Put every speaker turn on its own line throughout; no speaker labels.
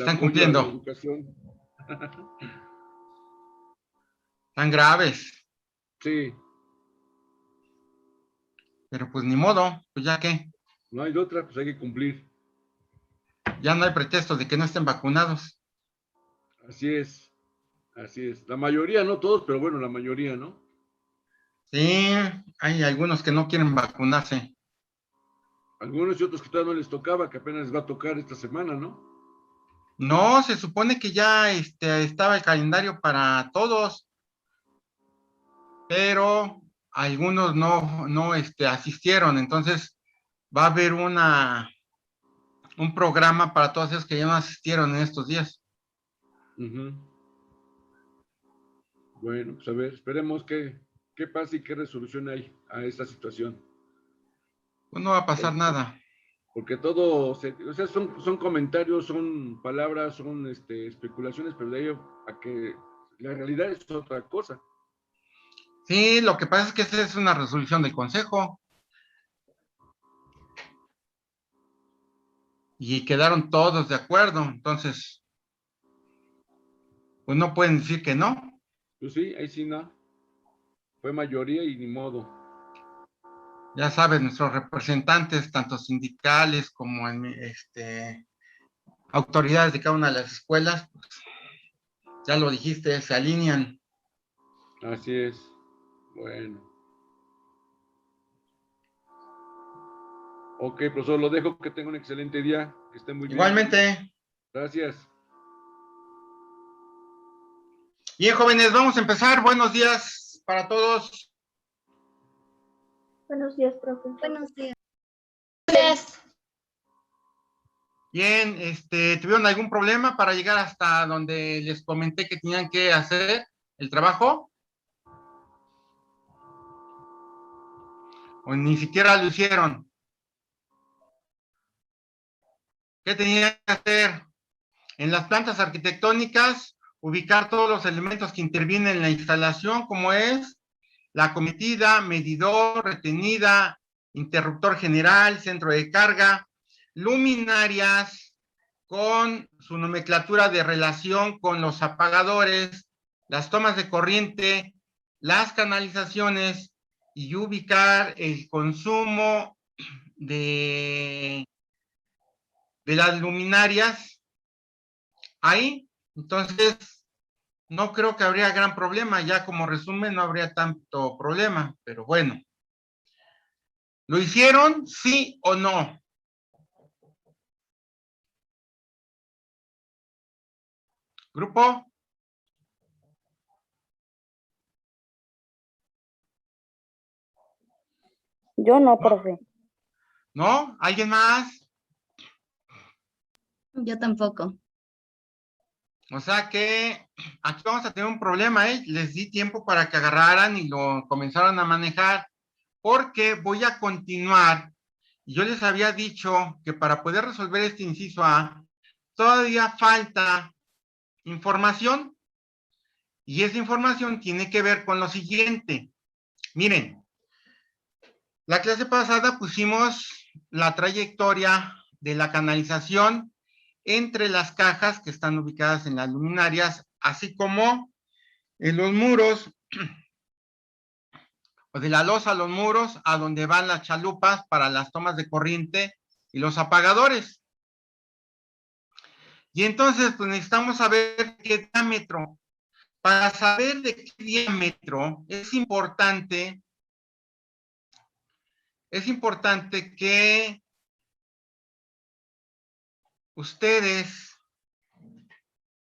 el
Están
apoyo a la
cumpliendo.
educación.
Tan graves.
Sí.
Pero pues ni modo, pues ya que.
No hay de otra, pues hay que cumplir.
Ya no hay pretexto de que no estén vacunados.
Así es, así es. La mayoría, no todos, pero bueno, la mayoría, ¿no?
Sí, hay algunos que no quieren vacunarse.
Algunos y otros que todavía no les tocaba, que apenas les va a tocar esta semana, ¿no?
No, se supone que ya estaba el calendario para todos, pero algunos no asistieron. Entonces va a haber un programa para todos esos que ya no asistieron en estos días.
Uh-huh. Bueno, pues a ver, esperemos qué pasa y qué resolución hay a esta situación.
Pues no va a pasar
Porque,
nada.
porque todo, o sea, son comentarios, son palabras, son especulaciones, pero de ello a que la realidad es otra cosa.
Sí, lo que pasa es que esa es una resolución del Consejo y quedaron todos de acuerdo. Entonces, pues no pueden decir que no.
Pues sí, ahí sí no. Fue mayoría y ni modo.
Ya sabes, nuestros representantes, tanto sindicales como autoridades de cada una de las escuelas, pues, ya lo dijiste, se alinean.
Así es. Bueno. Ok, profesor, lo dejo, que tenga un excelente día, que esté muy bien.
Igualmente.
Gracias.
Bien, jóvenes, vamos a empezar. Buenos días para todos.
Buenos días, profe.
Buenos días.
Bien, ¿tuvieron algún problema para llegar hasta donde les comenté que tenían que hacer el trabajo? ¿O ni siquiera lo hicieron? ¿Qué tenían que hacer? En las plantas arquitectónicas, ubicar todos los elementos que intervienen en la instalación, como es la acometida, medidor, retenida, interruptor general, centro de carga, luminarias con su nomenclatura de relación con los apagadores, las tomas de corriente, las canalizaciones y ubicar el consumo de las luminarias ahí. Entonces, no creo que habría gran problema, ya como resumen no habría tanto problema, pero bueno. ¿Lo hicieron, sí o no? ¿Grupo?
Yo no, profe.
¿No? ¿Alguien más?
Yo tampoco.
O sea que aquí vamos a tener un problema, ¿eh? Les di tiempo para que agarraran y lo comenzaran a manejar, porque voy a continuar. Yo les había dicho que para poder resolver este inciso A, todavía falta información, y esa información tiene que ver con lo siguiente. Miren, la clase pasada pusimos la trayectoria de la canalización entre las cajas que están ubicadas en las luminarias, así como en los muros, o de la losa a los muros, a donde van las chalupas para las tomas de corriente y los apagadores. Y entonces, pues necesitamos saber qué diámetro. Para saber de qué diámetro es importante que ustedes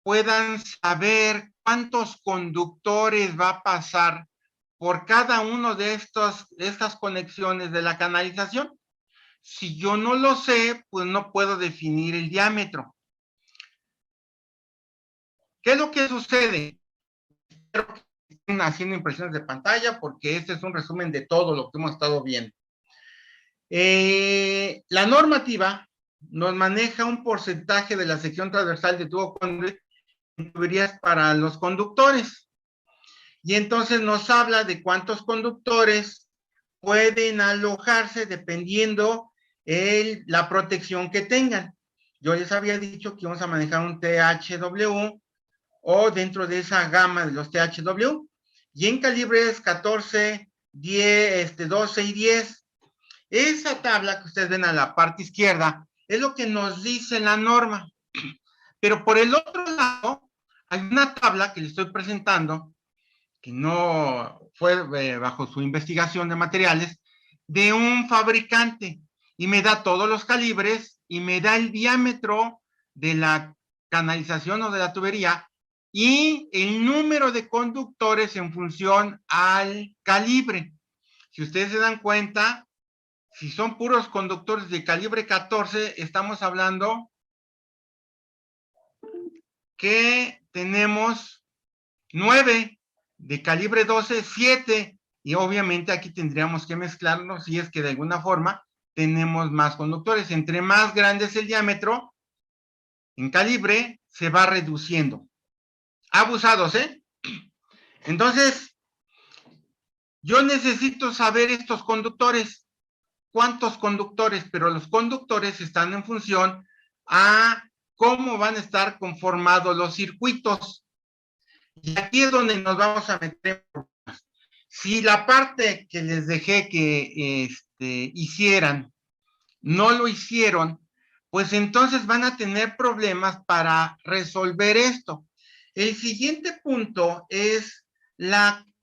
puedan saber cuántos conductores va a pasar por cada uno de estas conexiones de la canalización. Si yo no lo sé, pues no puedo definir el diámetro. ¿Qué es lo que sucede? Espero que estén haciendo impresiones de pantalla, porque este es un resumen de todo lo que hemos estado viendo. La normativa nos maneja un porcentaje de la sección transversal de tubo conduit en tuberías para los conductores. Y entonces nos habla de cuántos conductores pueden alojarse dependiendo la protección que tengan. yo les había dicho que íbamos a manejar un THW o dentro de esa gama de los THW, y en calibres 14, 10, 12 y 10. Esa tabla que ustedes ven a la parte izquierda es lo que nos dice la norma. Pero por el otro lado, hay una tabla que les estoy presentando, que no fue bajo su investigación de materiales, de un fabricante, y me da todos los calibres, y me da el diámetro de la canalización o de la tubería, y el número de conductores en función al calibre. Si ustedes se dan cuenta, si son puros conductores de calibre 14, estamos hablando que tenemos 9, de calibre 12, 7, y obviamente aquí tendríamos que mezclarlo si es que de alguna forma tenemos más conductores. Entre más grande es el diámetro en calibre, se va reduciendo. Abusados, ¿eh? Entonces, yo necesito saber estos conductores. ¿Cuántos conductores? Pero los conductores están en función a cómo van a estar conformados los circuitos. Y aquí es donde nos vamos a meter. Si la parte que les dejé que hicieran no lo hicieron, pues entonces van a tener problemas para resolver esto. El siguiente punto es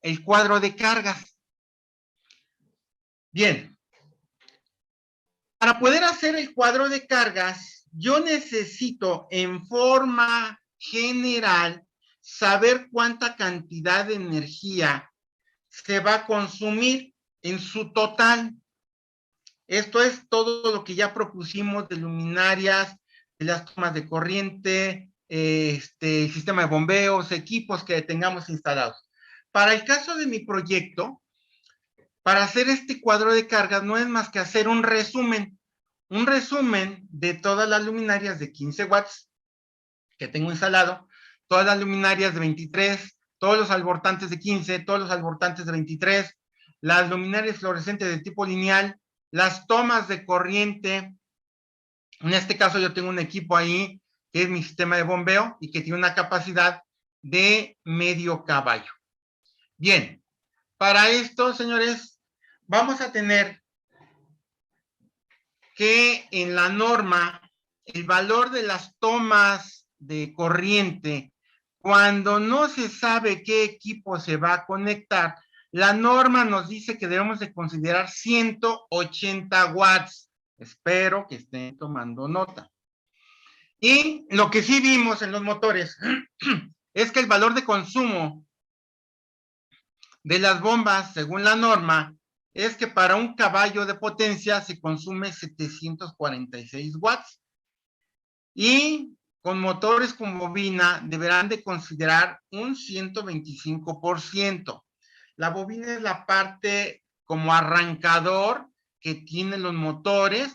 el cuadro de cargas. Bien. Para poder hacer el cuadro de cargas, yo necesito en forma general saber cuánta cantidad de energía se va a consumir en su total. Esto es todo lo que ya propusimos de luminarias, de las tomas de corriente, el sistema de bombeos, equipos que tengamos instalados. Para el caso de mi proyecto, para hacer este cuadro de cargas no es más que hacer un resumen de todas las luminarias de 15 watts que tengo instalado, todas las luminarias de 23, todos los albortantes de 15, todos los albortantes de 23, las luminarias fluorescentes de tipo lineal, las tomas de corriente. En este caso yo tengo un equipo ahí que es mi sistema de bombeo y que tiene una capacidad de medio caballo. Bien, para esto, señores, vamos a tener que en la norma el valor de las tomas de corriente, cuando no se sabe qué equipo se va a conectar, la norma nos dice que debemos de considerar 180 watts. Espero que estén tomando nota. Y lo que sí vimos en los motores es que el valor de consumo de las bombas, según la norma, es que para un caballo de potencia se consume 746 watts. Y con motores con bobina deberán de considerar un 125%. La bobina es la parte como arrancador que tienen los motores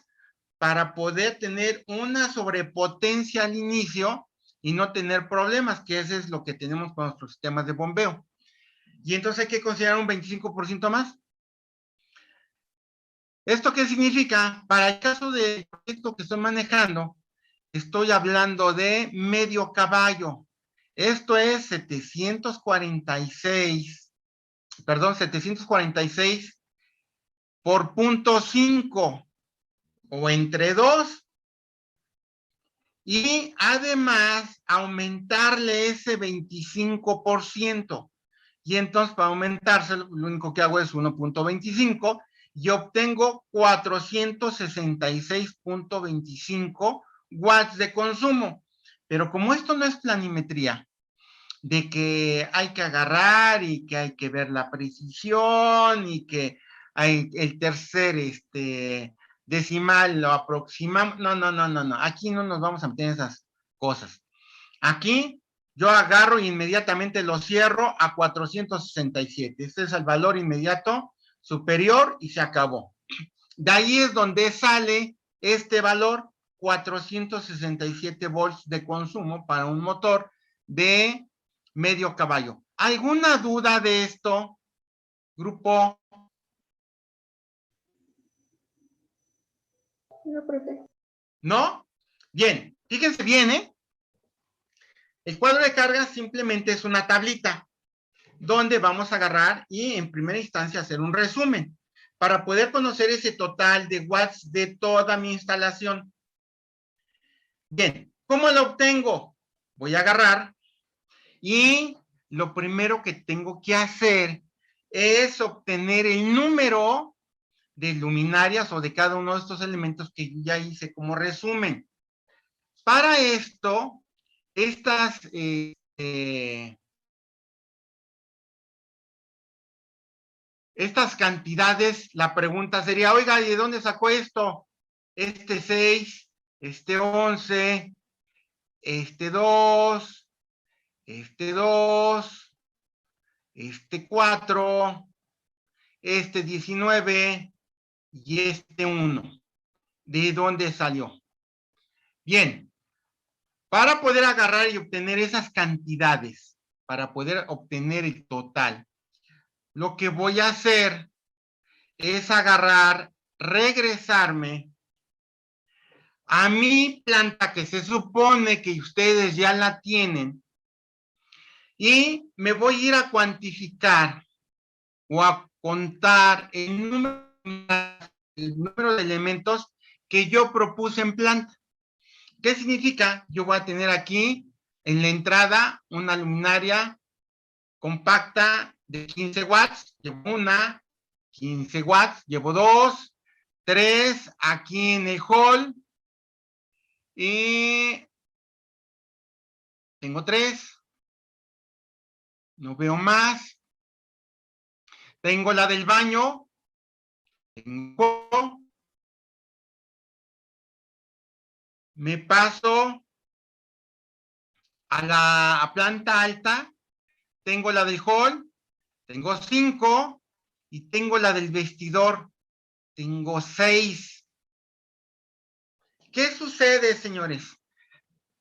para poder tener una sobrepotencia al inicio y no tener problemas, que eso es lo que tenemos con nuestros sistemas de bombeo. Y entonces hay que considerar un 25% más. ¿Esto qué significa? Para el caso del proyecto que estoy manejando, estoy hablando de medio caballo. Esto es 746 por 0.5 o entre 2. Y además aumentarle ese 25%. Y entonces para aumentárselo, lo único que hago es 1.25 y obtengo 466.25 watts de consumo. Pero como esto no es planimetría, de que hay que agarrar y que hay que ver la precisión y que hay el tercer decimal lo aproximamos. No. Aquí no nos vamos a meter en esas cosas. Aquí yo agarro e inmediatamente lo cierro a 467. Este es el valor inmediato superior y se acabó. De ahí es donde sale este valor, 467 volts de consumo para un motor de medio caballo. ¿Alguna duda de esto, grupo?
No, profe.
¿No? Bien. Fíjense bien, ¿eh? El cuadro de carga simplemente es una tablita donde vamos a agarrar y en primera instancia hacer un resumen para poder conocer ese total de watts de toda mi instalación. Bien, ¿cómo lo obtengo? Voy a agarrar y lo primero que tengo que hacer es obtener el número de luminarias o de cada uno de estos elementos que ya hice como resumen. Para esto, estas cantidades, la pregunta sería, oiga, ¿y de dónde sacó esto? Este 6, este 11, este 2, este 2, este 4, este 19 y este 1. ¿De dónde salió? Bien, para poder agarrar y obtener esas cantidades, para poder obtener el total, lo que voy a hacer es agarrar, regresarme a mi planta que se supone que ustedes ya la tienen y me voy a ir a cuantificar o a contar el número de elementos que yo propuse en planta. ¿Qué significa? Yo voy a tener aquí en la entrada una luminaria compacta de 15 watts, llevo una, 15 watts, llevo dos, 3 aquí en el hall y tengo 3, no veo más. Tengo la del baño, tengo, me paso a la planta alta, tengo la del hall, tengo 5 y tengo la del vestidor, tengo 6. ¿Qué sucede, señores?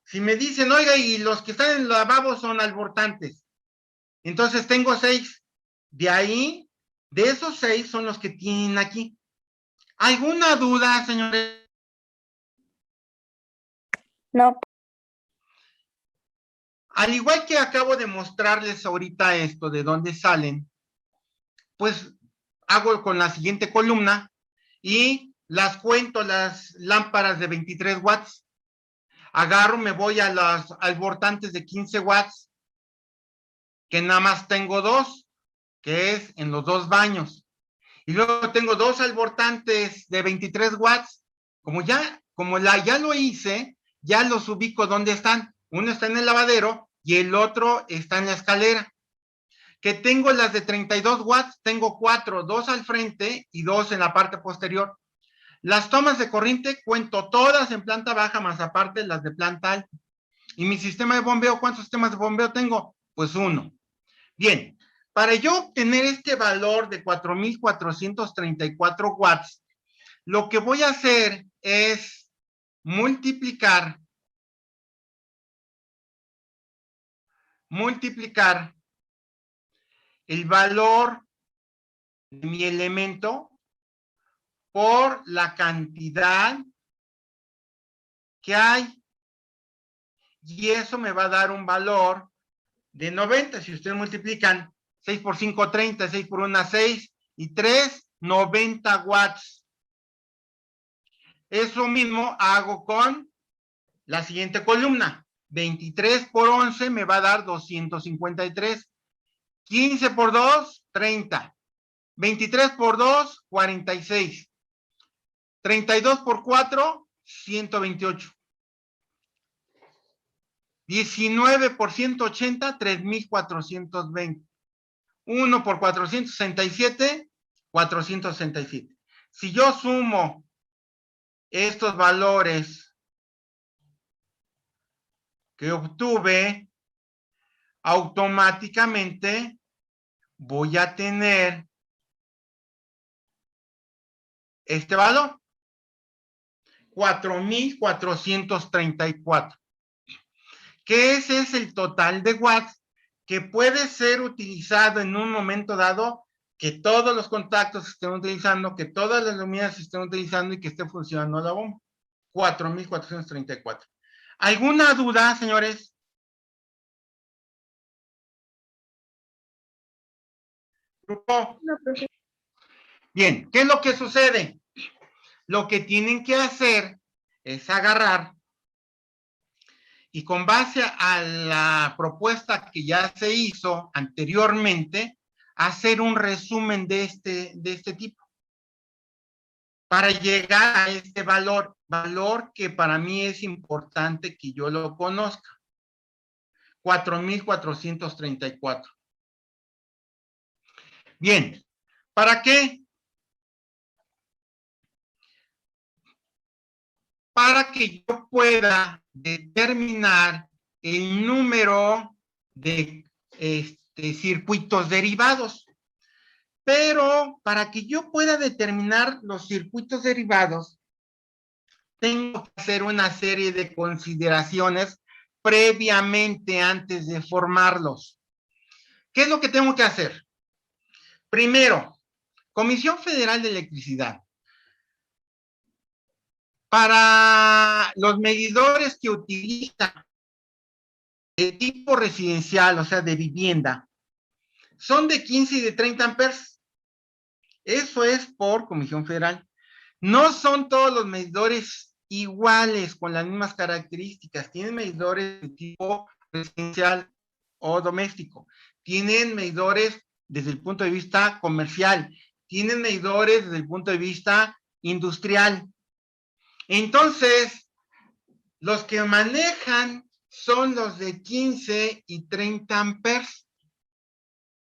Si me dicen, oiga, y los que están en el lavabo son albortantes, entonces tengo 6. De ahí, de esos 6 son los que tienen aquí. ¿Alguna duda, señores?
No.
Al igual que acabo de mostrarles ahorita esto de dónde salen, pues hago con la siguiente columna y las cuento las lámparas de 23 watts. Agarro, me voy a las albortantes de 15 watts, que nada más tengo 2, que es en los 2 baños. Y luego tengo 2 albortantes de 23 watts. Ya lo hice, ya los ubico dónde están. Uno está en el lavadero y el otro está en la escalera. Que tengo las de 32 watts, tengo 4, 2 al frente y 2 en la parte posterior. Las tomas de corriente cuento todas en planta baja, más aparte las de planta alta. Y mi sistema de bombeo, ¿cuántos sistemas de bombeo tengo? Pues 1. Bien, para yo obtener este valor de 4,434 watts, lo que voy a hacer es multiplicar el valor de mi elemento por la cantidad que hay. Y eso me va a dar un valor de 90. Si ustedes multiplican 6 por 5, 30, 6 por 1, 6 y 3, 90 watts. Eso mismo hago con la siguiente columna. 23 por 11 me va a dar 253. 15 por 2, 30. 23 por 2, 46. 32 por 4, 128. 19 por 180, 3,420. 1 por 467, 467. Si yo sumo estos valores que obtuve, automáticamente voy a tener este valor, 4,434. Que ese es el total de watts que puede ser utilizado en un momento dado, que todos los contactos estén utilizando, que todas las luminarias estén utilizando y que esté funcionando la bomba. 4,434. ¿Alguna duda, señores? Grupo.
No, profe.
Bien, ¿qué es lo que sucede? Lo que tienen que hacer es agarrar y con base a la propuesta que ya se hizo anteriormente, hacer un resumen de este tipo para llegar a este valor que para mí es importante que yo lo conozca. 4,434. Bien, ¿para qué? Para que yo pueda determinar el número de circuitos derivados. Pero para que yo pueda determinar los circuitos derivados, tengo que hacer una serie de consideraciones previamente antes de formarlos. ¿Qué es lo que tengo que hacer? Primero, Comisión Federal de Electricidad. Para los medidores que utilizan de tipo residencial, o sea, de vivienda, son de 15 y de 30 amperes. Eso es por Comisión Federal. No son todos los medidores iguales, con las mismas características. Tienen medidores de tipo residencial o doméstico. Tienen medidores desde el punto de vista comercial. Tienen medidores desde el punto de vista industrial. Entonces, los que manejan son los de 15 y 30 amperes.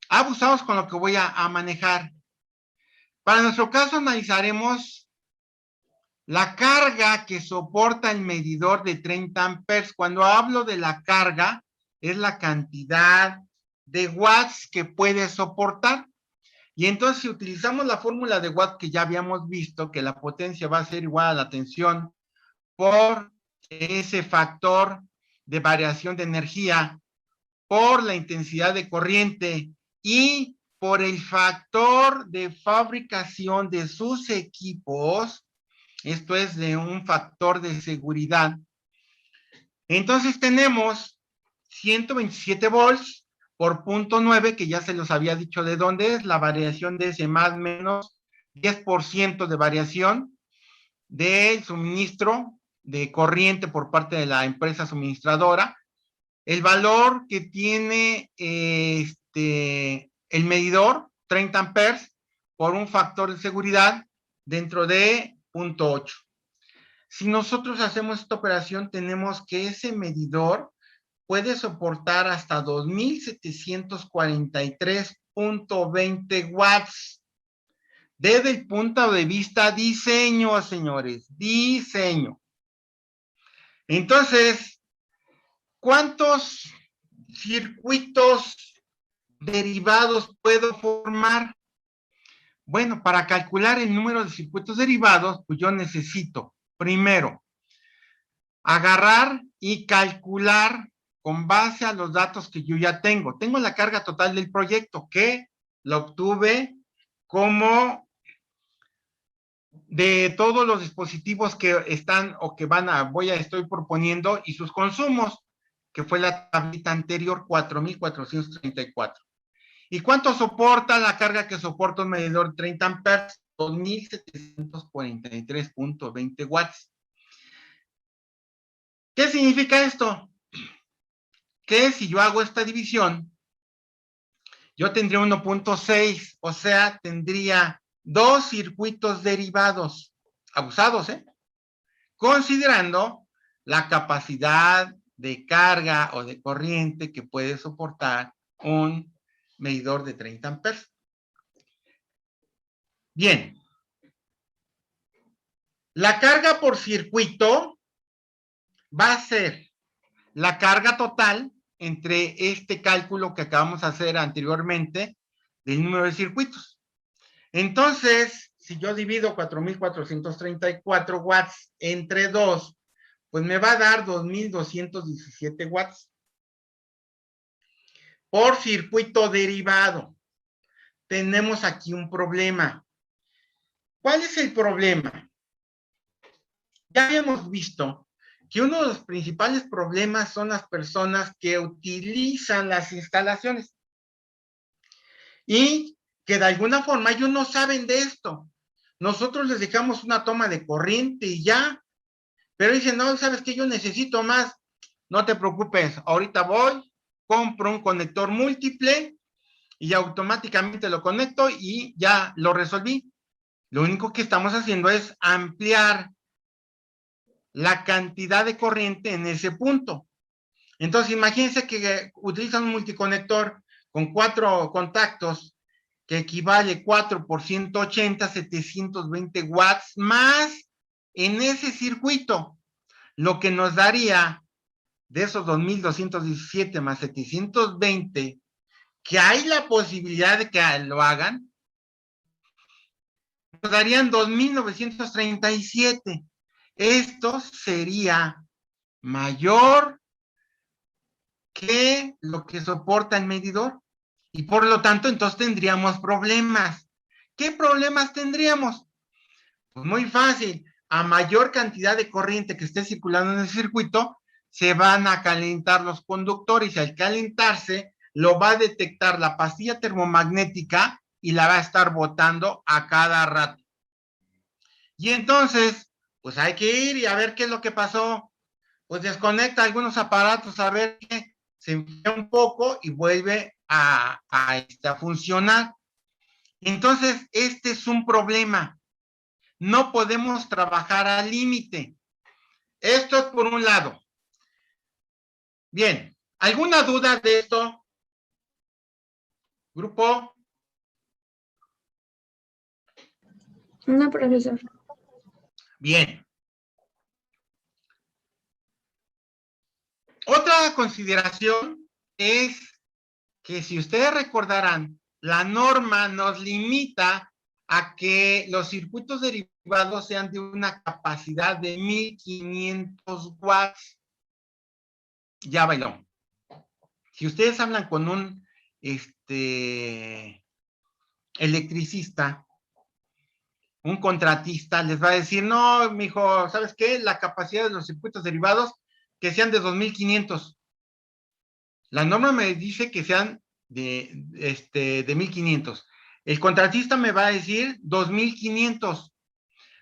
Abusados con lo que voy a manejar. Para nuestro caso analizaremos la carga que soporta el medidor de 30 amperes. Cuando hablo de la carga, es la cantidad de watts que puede soportar. Y entonces, si utilizamos la fórmula de Watt que ya habíamos visto, que la potencia va a ser igual a la tensión por ese factor de variación de energía, por la intensidad de corriente y por el factor de fabricación de sus equipos, esto es de un factor de seguridad. Entonces tenemos 127 volts por 0.9, que ya se los había dicho de dónde es, la variación de ese más o menos 10% de variación del suministro de corriente por parte de la empresa suministradora. El valor que tiene el medidor, 30 amperes, por un factor de seguridad dentro de 0.8. Si nosotros hacemos esta operación, tenemos que ese medidor puede soportar hasta 2,743.20 watts. Desde el punto de vista diseño, señores, diseño. Entonces, ¿cuántos circuitos derivados puedo formar? Bueno, para calcular el número de circuitos derivados, pues yo necesito, primero, agarrar y calcular con base a los datos que yo ya tengo. Tengo la carga total del proyecto, que la obtuve como de todos los dispositivos que están o que estoy proponiendo y sus consumos, que fue la tablita anterior, 4,434. ¿Y cuánto soporta la carga que soporta un medidor de 30 amperes? 2,743.20 watts. ¿Qué significa esto? Que si yo hago esta división, yo tendría 1.6, o sea, tendría 2 circuitos derivados, abusados, considerando la capacidad de carga o de corriente que puede soportar un medidor de 30 amperes. Bien. La carga por circuito va a ser la carga total entre este cálculo que acabamos de hacer anteriormente del número de circuitos. Entonces, si yo divido 4,434 watts entre 2, pues me va a dar 2,217 watts por circuito derivado. Tenemos aquí un problema. ¿Cuál es el problema? Ya habíamos visto que uno de los principales problemas son las personas que utilizan las instalaciones y que de alguna forma ellos no saben de esto. Nosotros les dejamos una toma de corriente y ya, pero dicen, no, ¿sabes qué? Yo necesito más. No te preocupes, ahorita voy, compro un conector múltiple y automáticamente lo conecto y ya lo resolví. Lo único que estamos haciendo es ampliar la cantidad de corriente en ese punto. Entonces, imagínense que utilizan un multiconector con 4 contactos que equivale 4 por 180, 720 watts más en ese circuito, lo que nos daría de esos 2,217 más 720, que hay la posibilidad de que lo hagan, nos darían 2,937. Esto sería mayor que lo que soporta el medidor y por lo tanto entonces tendríamos problemas. ¿Qué problemas tendríamos? Pues muy fácil, a mayor cantidad de corriente que esté circulando en el circuito, se van a calentar los conductores y al calentarse lo va a detectar la pastilla termomagnética y la va a estar botando a cada rato. Y entonces, pues hay que ir y a ver qué es lo que pasó. Pues desconecta algunos aparatos a ver qué, se enfría un poco y vuelve a funcionar. Entonces, este es un problema. No podemos trabajar al límite. Esto es por un lado. Bien, ¿alguna duda de esto? Grupo.
No, profesor.
Bien. Otra consideración es que si ustedes recordarán, la norma nos limita a que los circuitos derivados sean de una capacidad de 1,500 watts. Ya bailó. Si ustedes hablan con un electricista, un contratista, les va a decir, no, mijo, ¿sabes qué? La capacidad de los circuitos derivados que sean de 2,500. La norma me dice que sean de 1,500. El contratista me va a decir 2,500.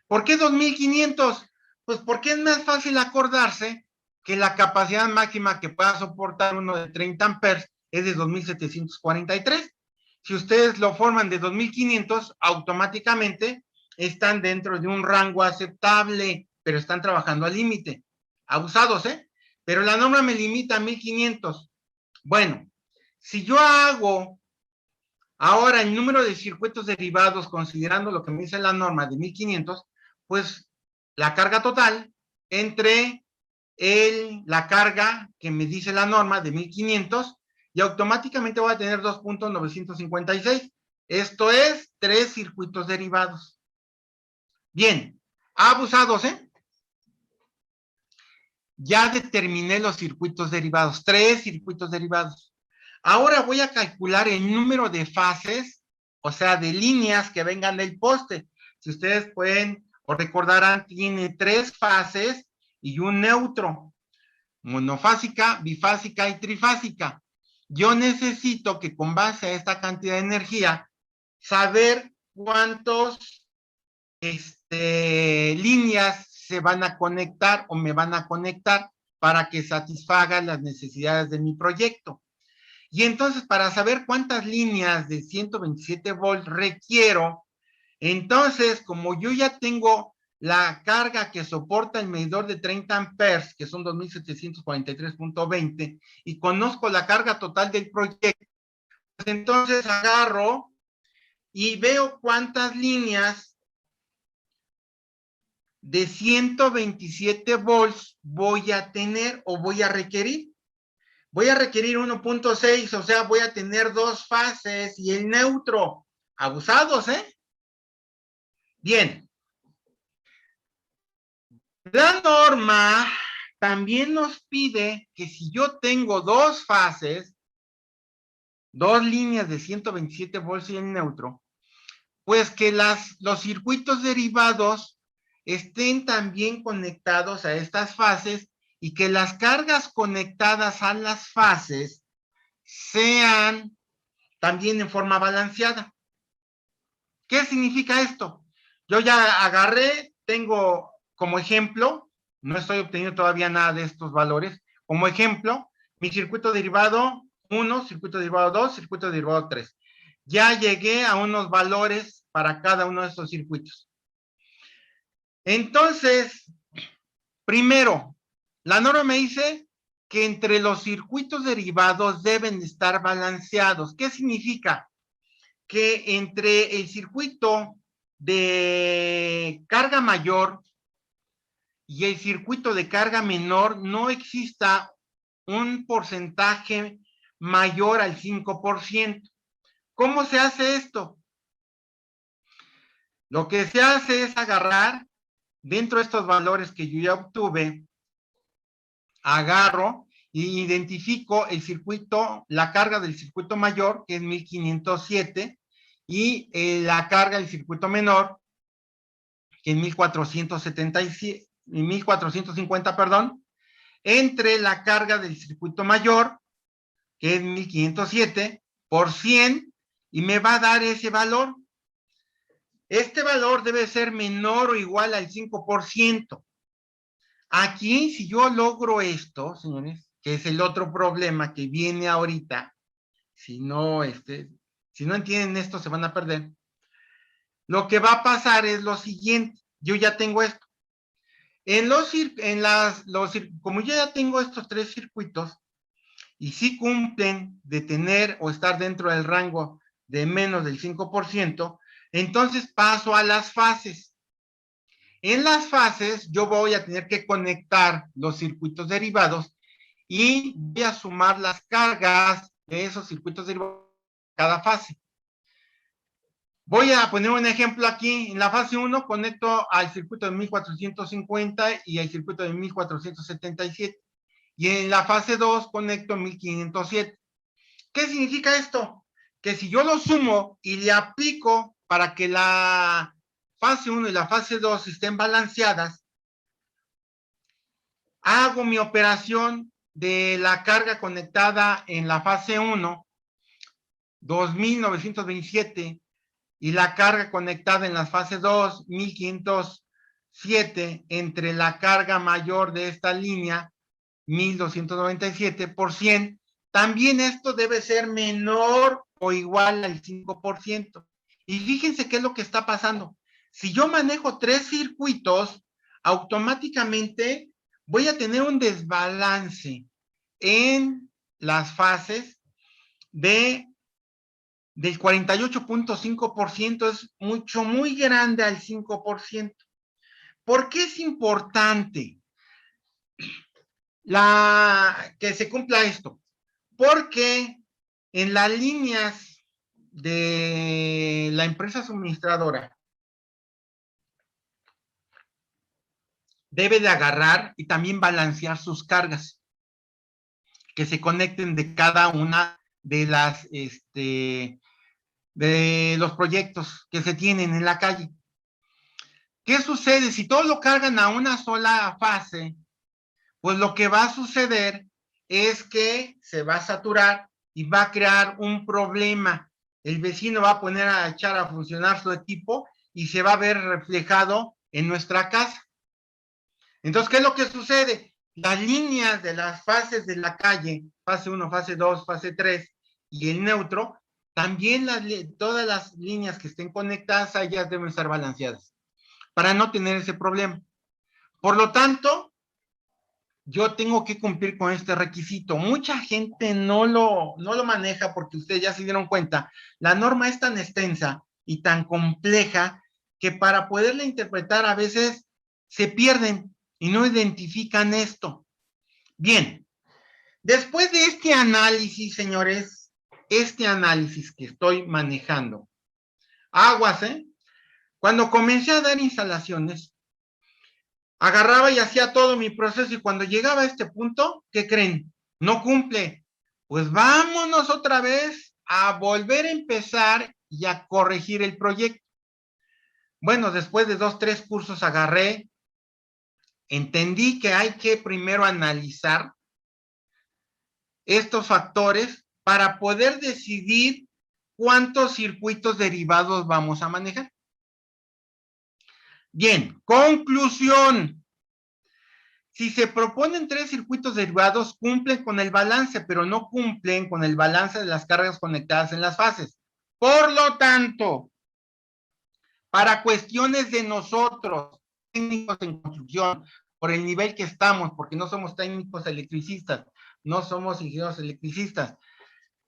¿Por qué 2,500? Pues porque es más fácil acordarse que la capacidad máxima que pueda soportar uno de 30 amperes es de 2,743. Si ustedes lo forman de 2,500, automáticamente están dentro de un rango aceptable, pero están trabajando al límite. Abusados, ¿eh? Pero la norma me limita a 1,500. Bueno, si yo hago ahora el número de circuitos derivados, considerando lo que me dice la norma de 1,500, pues la carga total entre la carga que me dice la norma de 1,500 y automáticamente voy a tener 2,956. Esto es 3 circuitos derivados. Bien, abusados, ¿eh? Ya determiné los circuitos derivados, 3 circuitos derivados. Ahora voy a calcular el número de fases, o sea, de líneas que vengan del poste. Si ustedes pueden o recordarán, tiene 3 fases y un neutro, monofásica, bifásica y trifásica. Yo necesito que con base a esta cantidad de energía, saber cuántos líneas se van a conectar o me van a conectar para que satisfagan las necesidades de mi proyecto. Y entonces, para saber cuántas líneas de 127 volts requiero, entonces, como yo ya tengo la carga que soporta el medidor de 30 amperes, que son 2,743.20, y conozco la carga total del proyecto, pues entonces agarro y veo cuántas líneas de 127 volts voy a tener o voy a requerir. Voy a requerir 1.6, o sea, voy a tener 2 fases y el neutro. Abusados, ¿eh? Bien. La norma también nos pide que si yo tengo 2 fases, 2 líneas de 127 volts y el neutro, pues que los circuitos derivados estén también conectados a estas fases y que las cargas conectadas a las fases sean también en forma balanceada. ¿Qué significa esto? Yo ya agarré, tengo como ejemplo, no estoy obteniendo todavía nada de estos valores, como ejemplo, mi circuito derivado 1, circuito derivado 2, circuito derivado 3. Ya llegué a unos valores para cada uno de estos circuitos. Entonces, primero, la norma me dice que entre los circuitos derivados deben estar balanceados. ¿Qué significa? Que entre el circuito de carga mayor y el circuito de carga menor no exista un porcentaje mayor al 5%. ¿Cómo se hace esto? Lo que se hace es agarrar dentro de estos valores que yo ya obtuve, agarro y identifico el circuito, la carga del circuito mayor, que es 1507, y la carga del circuito menor, que es 1477, 1450, perdón, entre la carga del circuito mayor, que es 1507, por 100, y me va a dar ese valor. Este valor debe ser menor o igual al 5%. Aquí, si yo logro esto, señores, que es el otro problema que viene ahorita, si no entienden esto, se van a perder. Lo que va a pasar es lo siguiente. Yo ya tengo esto. Como yo ya tengo estos tres circuitos, y si cumplen de tener o estar dentro del rango de menos del 5%, entonces paso a las fases. En las fases yo voy a tener que conectar los circuitos derivados y voy a sumar las cargas de esos circuitos derivados en cada fase. Voy a poner un ejemplo aquí. En la fase 1 conecto al circuito de 1450 y al circuito de 1477. Y en la fase 2 conecto 1507. ¿Qué significa esto? Que si yo lo sumo y le aplico para que la fase 1 y la fase 2 estén balanceadas, hago mi operación de la carga conectada en la fase 1, 2927, y la carga conectada en la fase 2, 1507, entre la carga mayor de esta línea, 1297 por 100, también esto debe ser menor o igual al 5%. Y fíjense qué es lo que está pasando. Si yo manejo tres circuitos, automáticamente voy a tener un desbalance en las fases del 48.5%, es mucho, muy grande al 5%. ¿Por qué es importante que se cumpla esto? Porque en las líneas de la empresa suministradora debe de agarrar y también balancear sus cargas que se conecten de cada una de las de los proyectos que se tienen en la calle. ¿Qué sucede? Si todos lo cargan a una sola fase, pues lo que va a suceder es que se va a saturar y va a crear un problema. El vecino va a poner a echar a funcionar su equipo y se va a ver reflejado en nuestra casa. Entonces, ¿qué es lo que sucede? Las líneas de las fases de la calle, fase 1, fase 2, fase 3 y el neutro, también todas las líneas que estén conectadas a ellas deben estar balanceadas para no tener ese problema. Por lo tanto, yo tengo que cumplir con este requisito. Mucha gente no lo maneja porque ustedes ya se dieron cuenta. La norma es tan extensa y tan compleja que para poderla interpretar a veces se pierden y no identifican esto. Bien, después de este análisis, señores, este análisis que estoy manejando, aguas, cuando comencé a dar instalaciones, agarraba y hacía todo mi proceso y cuando llegaba a este punto, ¿qué creen? No cumple. Pues vámonos otra vez a volver a empezar y a corregir el proyecto. Bueno, después de 2, 3 cursos agarré, entendí que hay que primero analizar estos factores para poder decidir cuántos circuitos derivados vamos a manejar. Bien, conclusión. Si se proponen 3 circuitos derivados, cumplen con el balance, pero no cumplen con el balance de las cargas conectadas en las fases. Por lo tanto, para cuestiones de nosotros, técnicos en construcción, por el nivel que estamos, porque no somos técnicos electricistas, no somos ingenieros electricistas,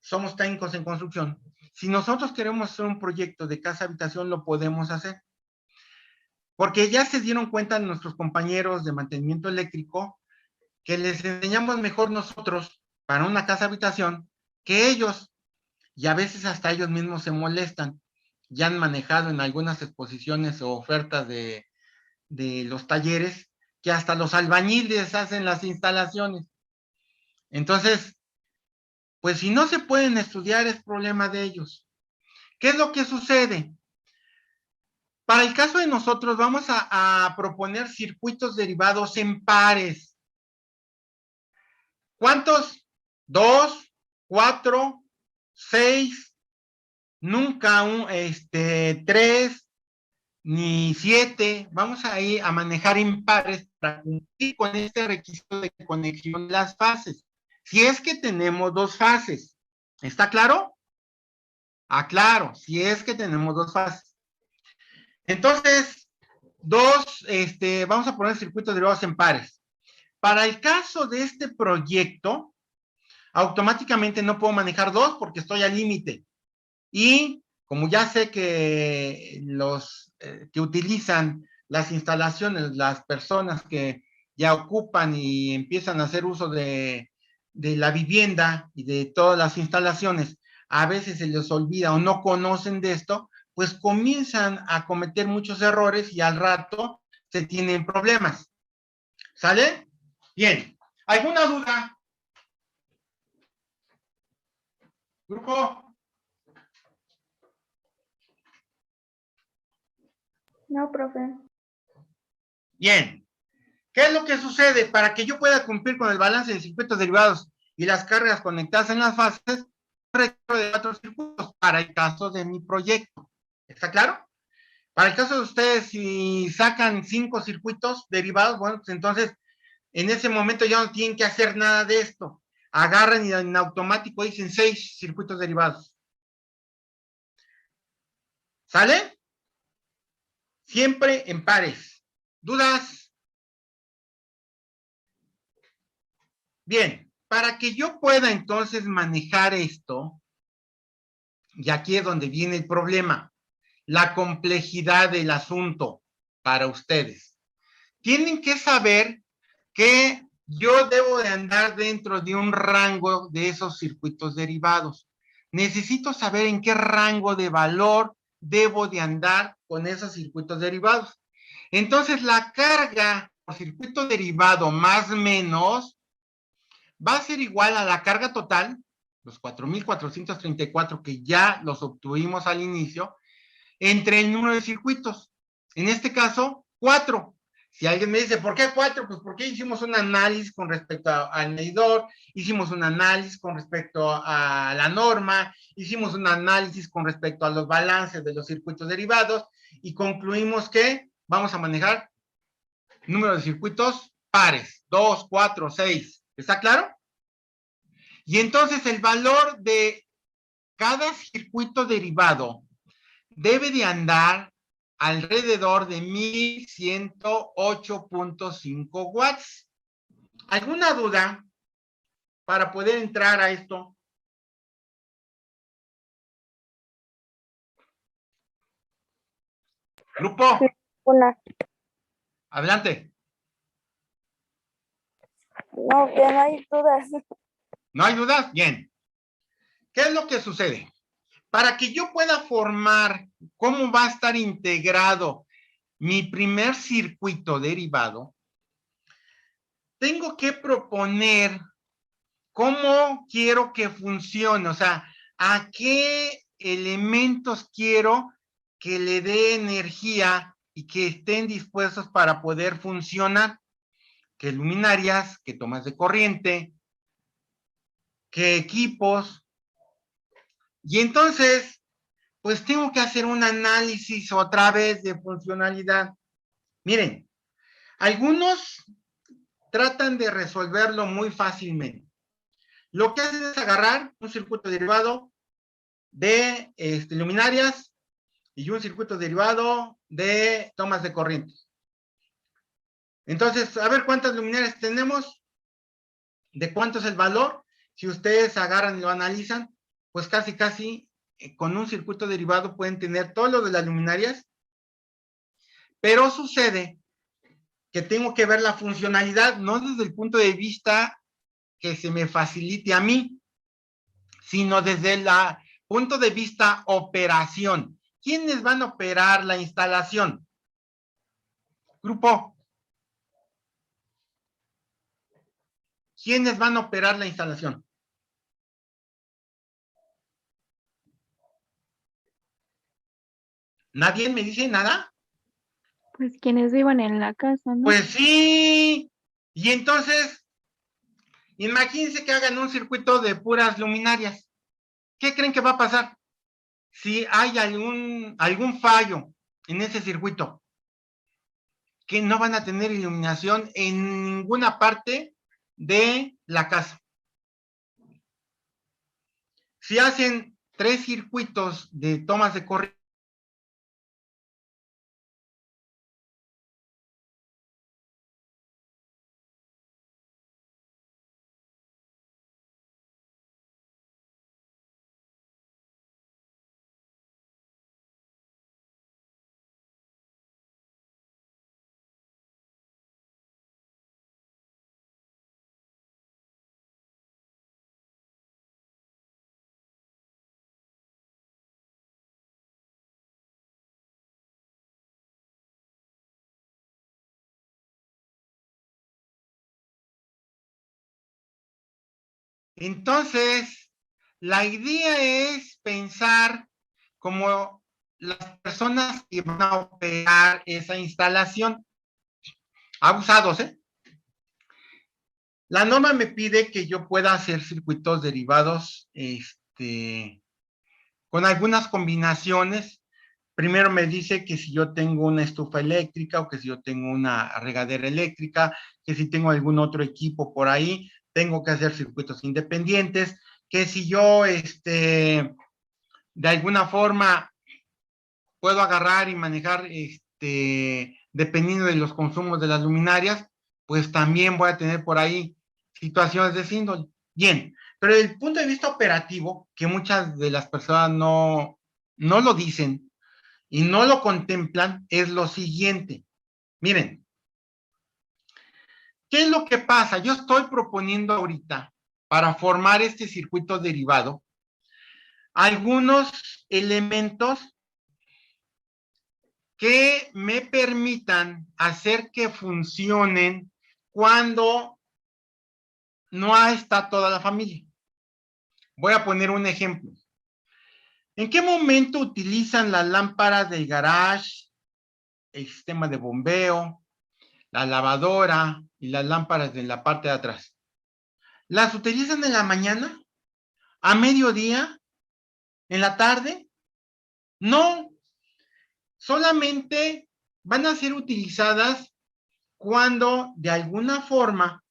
somos técnicos en construcción. Si nosotros queremos hacer un proyecto de casa habitación, lo podemos hacer. Porque ya se dieron cuenta nuestros compañeros de mantenimiento eléctrico que les enseñamos mejor nosotros para una casa habitación que ellos, y a veces hasta ellos mismos se molestan. Ya han manejado en algunas exposiciones o ofertas de los talleres que hasta los albañiles hacen las instalaciones. Entonces, pues si no se pueden estudiar es problema de ellos. ¿Qué es lo que sucede? Para el caso de nosotros vamos a proponer circuitos derivados en pares. ¿Cuántos? 2, 4, 6, nunca 3, ni 7. Vamos a ir a manejar impares para cumplir con este requisito de conexión de las fases. Si es que tenemos 2 fases. ¿Está claro? Ah, claro, si es que tenemos 2 fases. Entonces, vamos a poner circuitos derivados en pares. Para el caso de este proyecto, automáticamente no puedo manejar 2 porque estoy al límite. Y como ya sé que los que utilizan las instalaciones, las personas que ya ocupan y empiezan a hacer uso de la vivienda y de todas las instalaciones, a veces se les olvida o no conocen de esto, pues comienzan a cometer muchos errores y al rato se tienen problemas. ¿Sale? Bien. ¿Alguna duda? ¿Grupo?
No, profe.
Bien. ¿Qué es lo que sucede? Para que yo pueda cumplir con el balance de circuitos derivados y las cargas conectadas en las fases, requiero de 4 circuitos para el caso de mi proyecto. ¿Está claro? Para el caso de ustedes, si sacan 5 circuitos derivados, bueno, pues entonces en ese momento ya no tienen que hacer nada de esto. Agarran y en automático dicen 6 circuitos derivados. ¿Sale? Siempre en pares. ¿Dudas? Bien, para que yo pueda entonces manejar esto, y aquí es donde viene el problema, la complejidad del asunto para ustedes. Tienen que saber que yo debo de andar dentro de un rango de esos circuitos derivados. Necesito saber en qué rango de valor debo de andar con esos circuitos derivados. Entonces, la carga por circuito derivado más o menos va a ser igual a la carga total, los 4,434 que ya los obtuvimos al inicio, entre el número de circuitos. En este caso, 4. Si alguien me dice, ¿por qué 4? Pues porque hicimos un análisis con respecto al medidor, hicimos un análisis con respecto a la norma, hicimos un análisis con respecto a los balances de los circuitos derivados y concluimos que vamos a manejar número de circuitos pares, 2, 4, 6. ¿Está claro? Y entonces el valor de cada circuito derivado debe de andar alrededor de 1108.5 watts. ¿Alguna duda para poder entrar a esto? Grupo.
Una.
Adelante.
No, que no hay dudas.
¿No hay dudas? Bien. ¿Qué es lo que sucede? Para que yo pueda formar cómo va a estar integrado mi primer circuito derivado, tengo que proponer cómo quiero que funcione, o sea, a qué elementos quiero que le dé energía y que estén dispuestos para poder funcionar. que luminarias, que tomas de corriente, que equipos. Y entonces, pues tengo que hacer un análisis otra vez de funcionalidad. Miren, algunos tratan de resolverlo muy fácilmente. Lo que hacen es agarrar un circuito derivado de luminarias y un circuito derivado de tomas de corriente. Entonces, a ver cuántas luminarias tenemos, de cuánto es el valor. Si ustedes agarran y lo analizan, pues casi con un circuito derivado pueden tener todo lo de las luminarias, pero sucede que tengo que ver la funcionalidad, no desde el punto de vista que se me facilite a mí, sino desde el punto de vista operación. ¿Quiénes van a operar la instalación? Grupo. ¿Quiénes van a operar la instalación? ¿Nadie me dice nada?
Pues quienes vivan en la casa, ¿no?
Pues sí. Y entonces, imagínense que hagan un circuito de puras luminarias. ¿Qué creen que va a pasar? Si hay algún fallo en ese circuito, que no van a tener iluminación en ninguna parte de la casa. Si hacen 3 circuitos de tomas de corriente, entonces la idea es pensar como las personas que van a operar esa instalación. Abusados, ¿eh? La norma me pide que yo pueda hacer circuitos derivados, con algunas combinaciones. Primero me dice que si yo tengo una estufa eléctrica o que si yo tengo una regadera eléctrica, que si tengo algún otro equipo por ahí, tengo que hacer circuitos independientes, que si yo, de alguna forma puedo agarrar y manejar, dependiendo de los consumos de las luminarias, pues también voy a tener por ahí situaciones de ese índole. Bien, pero desde el punto de vista operativo, que muchas de las personas no lo dicen y no lo contemplan, es lo siguiente. Miren, ¿qué es lo que pasa? Yo estoy proponiendo ahorita, para formar este circuito derivado, algunos elementos que me permitan hacer que funcionen cuando no está toda la familia. Voy a poner un ejemplo. ¿En qué momento utilizan las lámparas del garage, el sistema de bombeo, la lavadora y las lámparas de la parte de atrás? ¿Las utilizan en la mañana? ¿A mediodía? ¿En la tarde? No. Solamente van a ser utilizadas cuando de alguna forma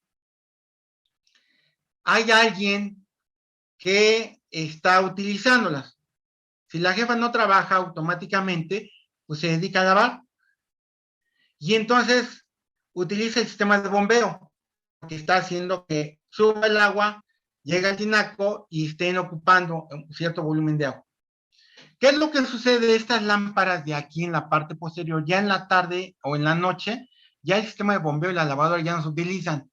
hay alguien que está utilizándolas. Si la jefa no trabaja automáticamente, pues se dedica a lavar. Y entonces utiliza el sistema de bombeo, que está haciendo que suba el agua, llegue al tinaco y estén ocupando un cierto volumen de agua. ¿Qué es lo que sucede? Estas lámparas de aquí en la parte posterior, ya en la tarde o en la noche, ya el sistema de bombeo y la lavadora ya no se utilizan.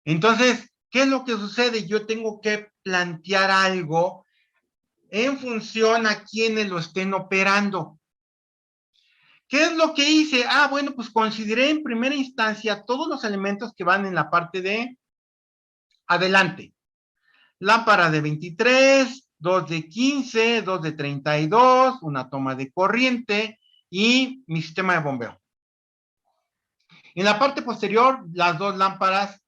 Entonces, ¿qué es lo que sucede? Yo tengo que plantear algo en función a quienes lo estén operando. ¿Qué es lo que hice? Bueno, pues consideré en primera instancia todos los elementos que van en la parte de adelante. Lámpara de 23, 2 de 15, 2 de 32, una toma de corriente y mi sistema de bombeo. En la parte posterior, las dos lámparas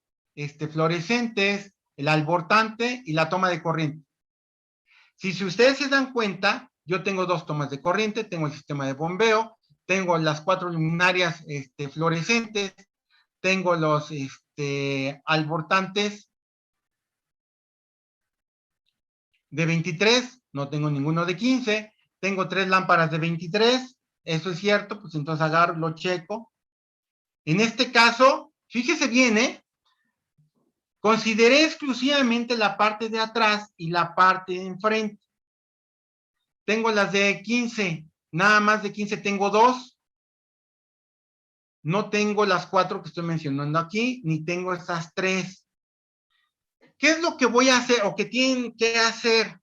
fluorescentes, el albortante y la toma de corriente. Si ustedes se dan cuenta, yo tengo dos tomas de corriente, tengo el sistema de bombeo, tengo las 4 luminarias fluorescentes, tengo los albortantes de 23, no tengo ninguno de 15, tengo 3 lámparas de 23, eso es cierto, pues entonces agarro, lo checo. En este caso, fíjese bien, consideré exclusivamente la parte de atrás y la parte de enfrente. Tengo las de 15, nada más de 15 tengo 2. No tengo las 4 que estoy mencionando aquí, ni tengo esas 3. ¿Qué es lo que voy a hacer o que tienen que hacer?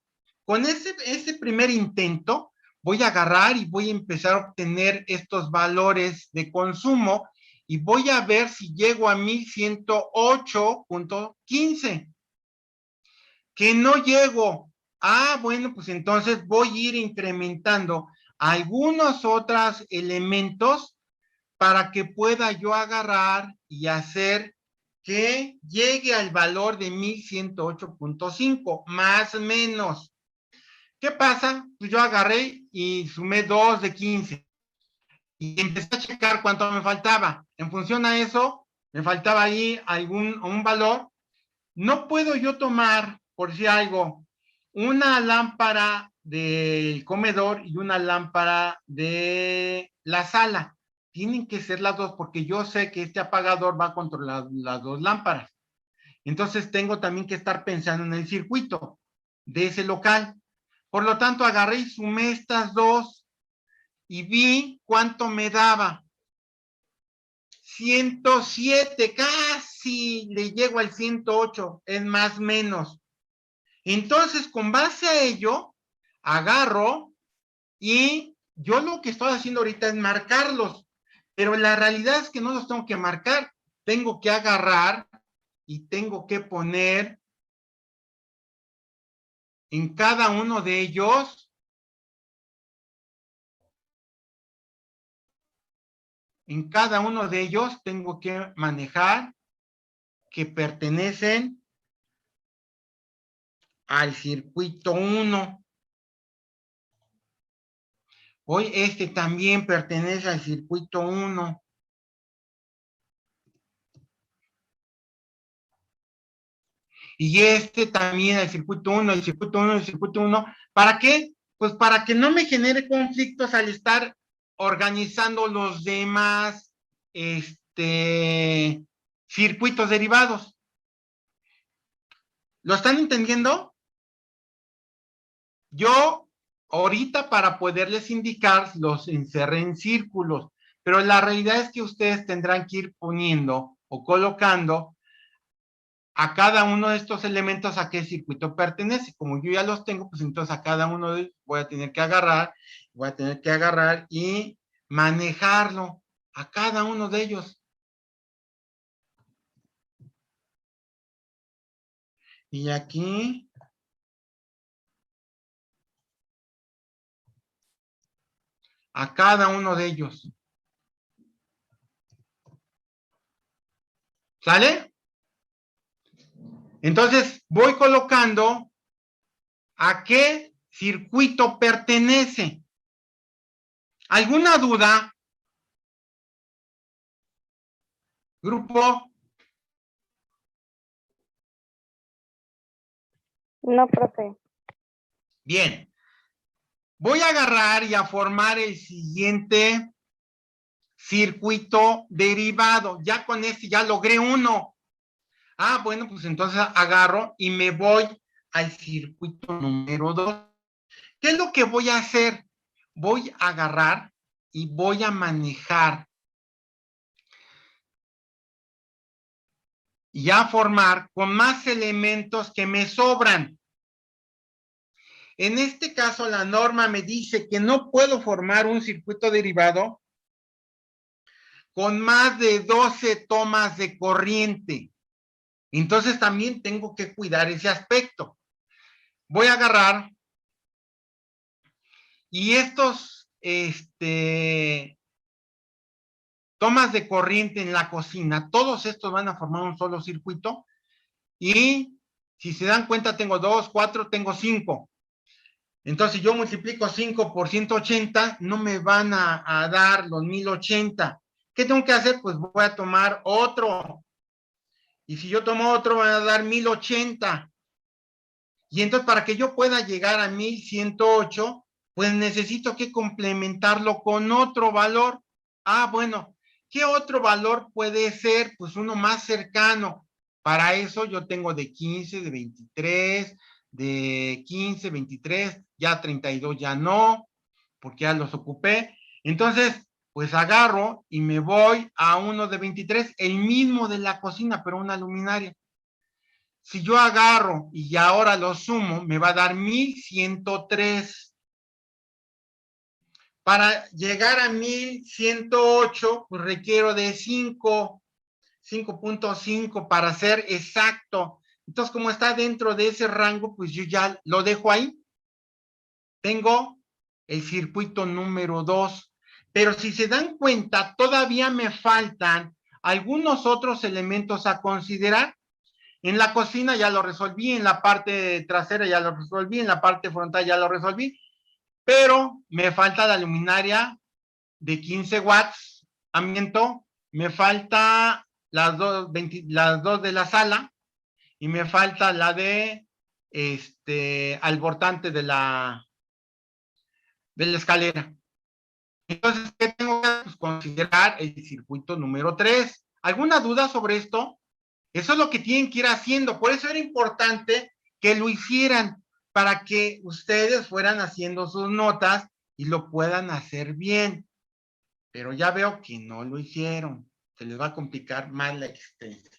Con ese primer intento, voy a agarrar y voy a empezar a obtener estos valores de consumo y voy a ver si llego a 1108.15. Que no llego. Bueno, pues entonces voy a ir incrementando algunos otros elementos para que pueda yo agarrar y hacer que llegue al valor de 1108.5, más o menos. ¿Qué pasa? Pues yo agarré y sumé 2 de 15 y empecé a checar cuánto me faltaba. En función a eso, me faltaba ahí un valor. No puedo yo tomar, por decir algo, una lámpara del comedor y una lámpara de la sala. Tienen que ser las dos porque yo sé que este apagador va a controlar las dos lámparas. Entonces tengo también que estar pensando en el circuito de ese local. Por lo tanto, agarré y sumé estas dos y vi cuánto me daba. 107, casi le llego al 108, es más o menos. Entonces, con base a ello, agarro y yo lo que estoy haciendo ahorita es marcarlos, pero la realidad es que no los tengo que marcar, tengo que agarrar y tengo que poner en cada uno de ellos, tengo que manejar que pertenecen al circuito 1. Hoy también pertenece al circuito 1. Y también al circuito 1, el circuito 1, el circuito 1. ¿Para qué? Pues para que no me genere conflictos al estar organizando los demás circuitos derivados. ¿Lo están entendiendo? Yo ahorita para poderles indicar los encerré en círculos, pero la realidad es que ustedes tendrán que ir poniendo o colocando a cada uno de estos elementos a qué circuito pertenece. Como yo ya los tengo, pues entonces a cada uno de ellos voy a tener que agarrar y manejarlo a cada uno de ellos. Y aquí a cada uno de ellos. ¿Sale? Entonces voy colocando a qué circuito pertenece. ¿Alguna duda? Grupo.
No, profe.
Bien. Voy a agarrar y a formar el siguiente circuito derivado. Ya con este ya logré uno. Bueno, pues entonces agarro y me voy al circuito número 2. ¿Qué es lo que voy a hacer? Voy a agarrar y voy a manejar y a formar con más elementos que me sobran. En este caso, la norma me dice que no puedo formar un circuito derivado con más de 12 tomas de corriente. Entonces también tengo que cuidar ese aspecto. Voy a agarrar y estos tomas de corriente en la cocina, todos estos van a formar un solo circuito y si se dan cuenta tengo 2, 4, tengo 5. Entonces, si yo multiplico 5 por 180, no me van a dar los 1080. ¿Qué tengo que hacer? Pues voy a tomar otro. Y si yo tomo otro, van a dar 1080. Y entonces, para que yo pueda llegar a 1108, pues necesito que complementarlo con otro valor. Ah, bueno, ¿qué otro valor puede ser? Pues uno más cercano. Para eso yo tengo de 15, de 23, de 15, 23, ya 32 ya no, porque ya los ocupé. Entonces, pues agarro y me voy a uno de 23, el mismo de la cocina, pero una luminaria. Si yo agarro y ahora lo sumo, me va a dar 1103. Para llegar a 1108, pues requiero de 5.5 para ser exacto. Entonces, como está dentro de ese rango, pues yo ya lo dejo ahí. Tengo el circuito número 2. Pero si se dan cuenta, todavía me faltan algunos otros elementos a considerar. En la cocina ya lo resolví, en la parte trasera ya lo resolví, en la parte frontal ya lo resolví, pero me falta la luminaria de 15 watts, me falta las dos de la sala y me falta la de albortante de la escalera. Entonces, ¿qué tengo que pues, considerar? El circuito número 3. ¿Alguna duda sobre esto? Eso es lo que tienen que ir haciendo. Por eso era importante que lo hicieran, para que ustedes fueran haciendo sus notas y lo puedan hacer bien. Pero ya veo que no lo hicieron. Se les va a complicar más la existencia.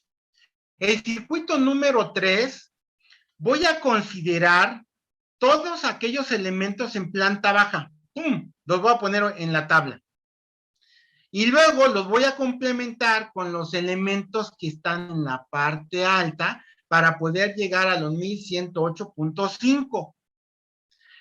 El circuito número 3, voy a considerar todos aquellos elementos en planta baja. ¡Pum! Los voy a poner en la tabla. Y luego los voy a complementar con los elementos que están en la parte alta para poder llegar a los 1108.5.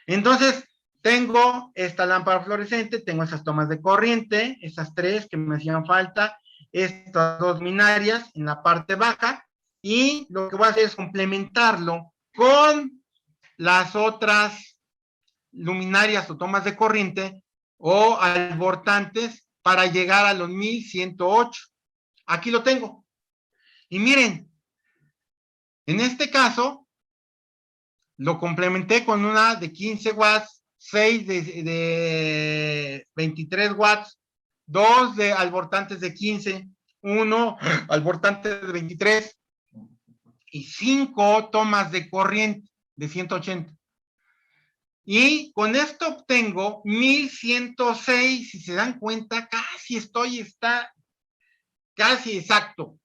Entonces, tengo esta lámpara fluorescente, tengo esas tomas de corriente, esas 3 que me hacían falta, estas 2 luminarias en la parte baja, y lo que voy a hacer es complementarlo con las otras luminarias o tomas de corriente o albortantes para llegar a los 1108. Aquí lo tengo. Y miren, en este caso, lo complementé con una de 15 watts, 6 de 23 watts, 2 de albortantes de 15, 1 albortante de 23 y 5 tomas de corriente de 180. Y con esto obtengo 1106, si se dan cuenta, está casi exacto.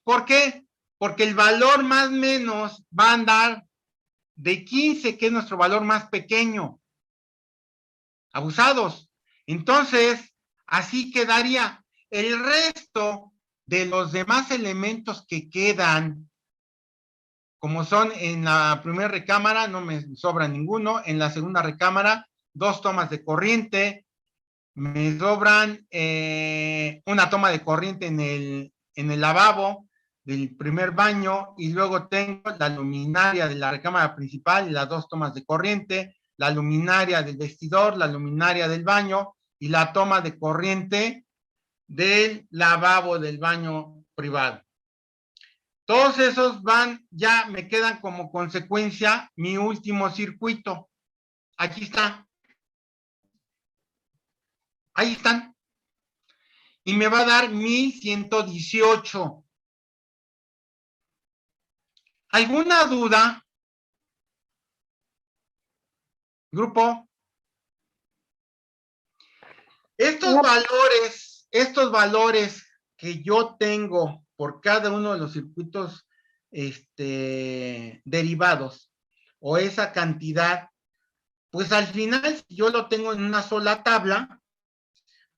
¿Por qué? Porque el valor más menos va a andar de 15, que es nuestro valor más pequeño. Abusados. Entonces, así quedaría. El resto de los demás elementos que quedan, como son en la primera recámara, no me sobra ninguno. En la segunda recámara, 2 tomas de corriente. Me sobran una toma de corriente en el lavabo del primer baño, y luego tengo la luminaria de la recámara principal y las 2 tomas de corriente, la luminaria del vestidor, la luminaria del baño y la toma de corriente del lavabo del baño privado. Todos esos ya me quedan como consecuencia mi último circuito. Aquí está. Ahí están. Y me va a dar 1118. ¿Alguna duda? Grupo. Estos valores que yo tengo por cada uno de los circuitos derivados, o esa cantidad, pues al final, si yo lo tengo en una sola tabla,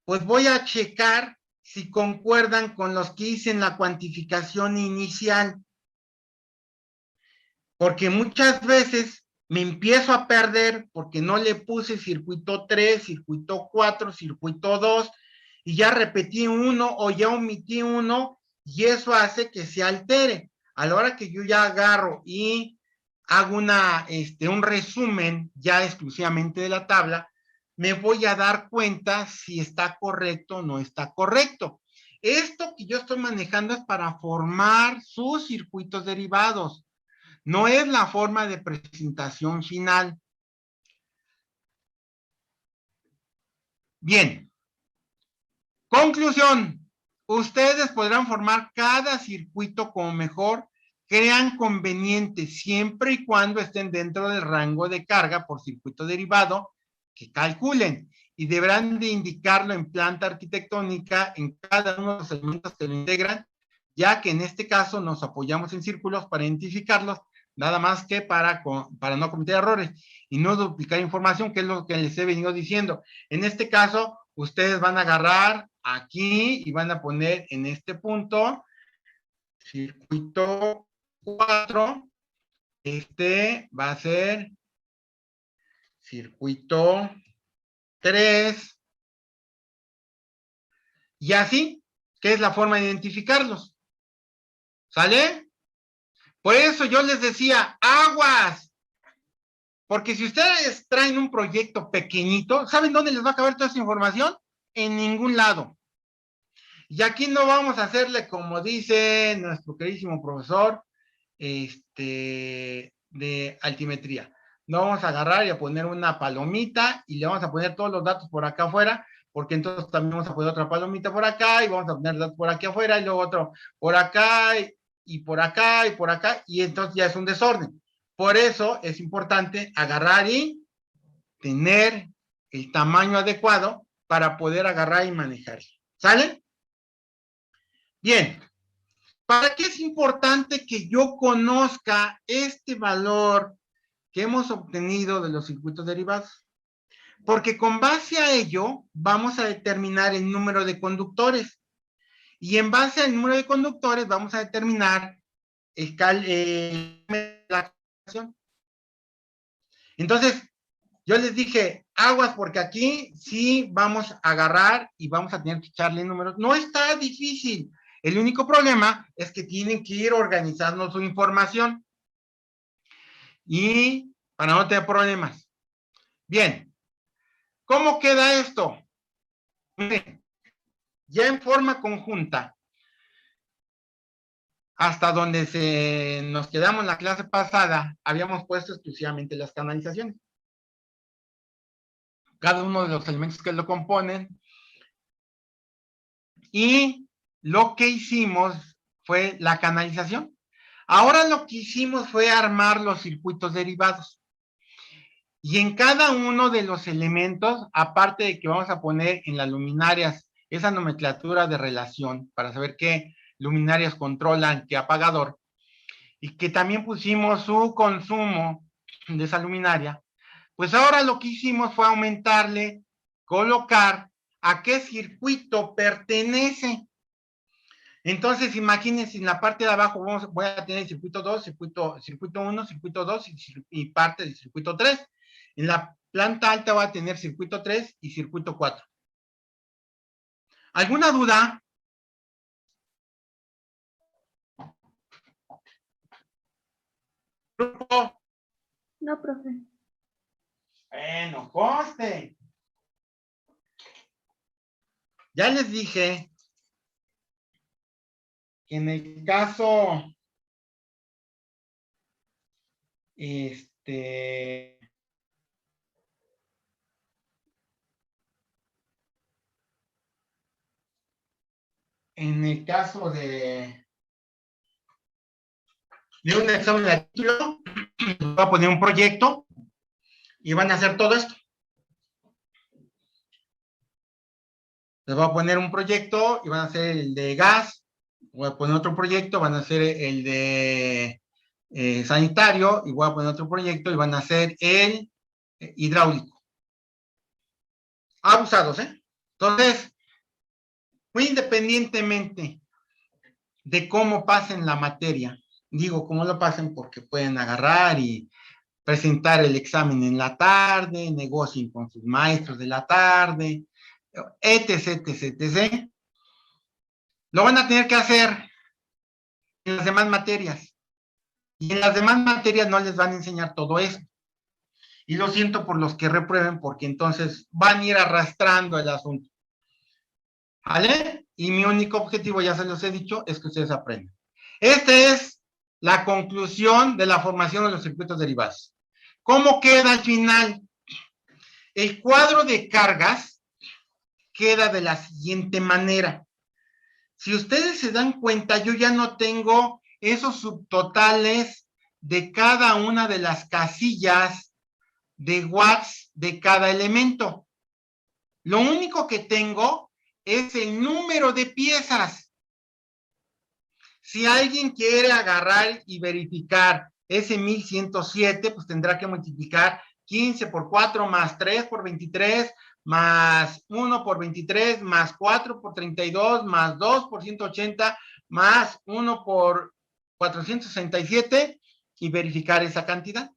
pues voy a checar si concuerdan con los que hice en la cuantificación inicial. Porque muchas veces me empiezo a perder porque no le puse circuito 3, circuito 4, circuito 2, y ya repetí uno o ya omití uno y eso hace que se altere. A la hora que yo ya agarro y hago un resumen ya exclusivamente de la tabla, me voy a dar cuenta si está correcto o no está correcto. Esto que yo estoy manejando es para formar sus circuitos derivados. No es la forma de presentación final. Bien. Conclusión. Ustedes podrán formar cada circuito como mejor crean conveniente, siempre y cuando estén dentro del rango de carga por circuito derivado que calculen. Y deberán de indicarlo en planta arquitectónica en cada uno de los elementos que lo integran, ya que en este caso nos apoyamos en círculos para identificarlos, nada más que para no cometer errores y no duplicar información, que es lo que les he venido diciendo. En este caso, ustedes van a agarrar aquí y van a poner en este punto circuito 4, este va a ser circuito 3, y así, que es la forma de identificarlos. ¿Sale? Por eso yo les decía, aguas, porque si ustedes traen un proyecto pequeñito, ¿saben dónde les va a caber toda esa información? En ningún lado. Y aquí no vamos a hacerle como dice nuestro queridísimo profesor de altimetría. No vamos a agarrar y a poner una palomita y le vamos a poner todos los datos por acá afuera, porque entonces también vamos a poner otra palomita por acá y vamos a poner datos por aquí afuera y luego otro por acá y por acá y por acá, y entonces ya es un desorden. Por eso es importante agarrar y tener el tamaño adecuado para poder agarrar y manejar. ¿Sale? Bien. ¿Para qué es importante que yo conozca este valor que hemos obtenido de los circuitos derivados? Porque con base a ello vamos a determinar el número de conductores. Y en base al número de conductores vamos a determinar la calefacción. Entonces, yo les dije, aguas, porque aquí sí vamos a agarrar y vamos a tener que echarle números. No está difícil. El único problema es que tienen que ir organizando su información y para no tener problemas. Bien, ¿cómo queda esto? Miren, ya en forma conjunta, hasta donde nos quedamos en la clase pasada, habíamos puesto exclusivamente las canalizaciones. Cada uno de los elementos que lo componen. Y lo que hicimos fue la canalización. Ahora lo que hicimos fue armar los circuitos derivados. Y en cada uno de los elementos, aparte de que vamos a poner en las luminarias esa nomenclatura de relación para saber qué luminarias controlan qué apagador, y que también pusimos su consumo de esa luminaria, pues ahora lo que hicimos fue aumentarle, colocar a qué circuito pertenece. Entonces, imagínense, en la parte de abajo voy a tener circuito 2, circuito 1, circuito 2 y parte del circuito 3. En la planta alta voy a tener circuito 3 y circuito 4. ¿Alguna duda? ¿Grupo?
No, profe.
Bueno, conste. Ya les dije que en el caso en el caso de un examen de título, voy a poner un proyecto y van a hacer todo esto. Les voy a poner un proyecto y van a hacer el de gas, voy a poner otro proyecto, van a hacer el de sanitario, y voy a poner otro proyecto y van a hacer el hidráulico. Abusados, ¿eh? Entonces, muy independientemente de cómo pasen la materia, digo cómo lo pasen porque pueden agarrar y presentar el examen en la tarde, negocien con sus maestros de la tarde, etc, etc, etc. Lo van a tener que hacer en las demás materias. Y en las demás materias no les van a enseñar todo esto. Y lo siento por los que reprueben, porque entonces van a ir arrastrando el asunto. ¿Vale? Y mi único objetivo, ya se los he dicho, es que ustedes aprendan. Esta es la conclusión de la formación de los circuitos derivados. ¿Cómo queda al final? El cuadro de cargas queda de la siguiente manera. Si ustedes se dan cuenta, yo ya no tengo esos subtotales de cada una de las casillas de watts de cada elemento. Lo único que tengo es el número de piezas. Si alguien quiere agarrar y verificar ese 1107, pues tendrá que multiplicar 15 por 4 más 3 por 23 más 1 por 23 más 4 por 32 más 2 por 180 más 1 por 467 y verificar esa cantidad.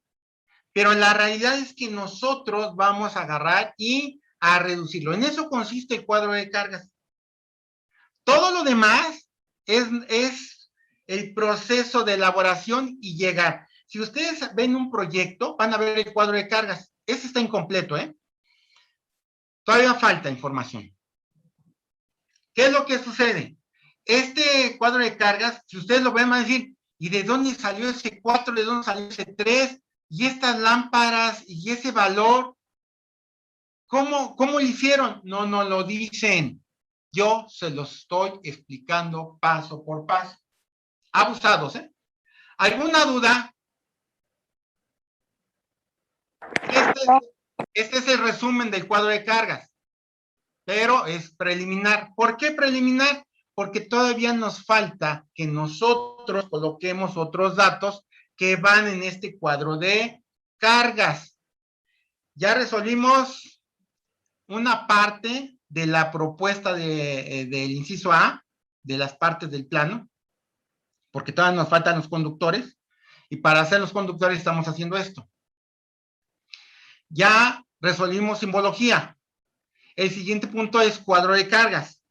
Pero la realidad es que nosotros vamos a agarrar y a reducirlo. En eso consiste el cuadro de cargas. Todo lo demás es el proceso de elaboración y llegar. Si ustedes ven un proyecto, van a ver el cuadro de cargas. Ese está incompleto, ¿eh? Todavía falta información. ¿Qué es lo que sucede? Este cuadro de cargas, si ustedes lo ven, van a decir, ¿y de dónde salió ese 4? ¿De dónde salió ese 3? ¿Y estas lámparas? ¿Y ese valor? ¿Cómo lo hicieron? No lo dicen. Yo se los estoy explicando paso por paso. Abusados, ¿eh? ¿Alguna duda? Este es el resumen del cuadro de cargas, pero es preliminar. ¿Por qué preliminar? Porque todavía nos falta que nosotros coloquemos otros datos que van en este cuadro de cargas. Ya resolvimos una parte de la propuesta del inciso A, de las partes del plano, porque todavía nos faltan los conductores, y para hacer los conductores estamos haciendo esto. Ya resolvimos simbología. El siguiente punto es cuadro de cargas.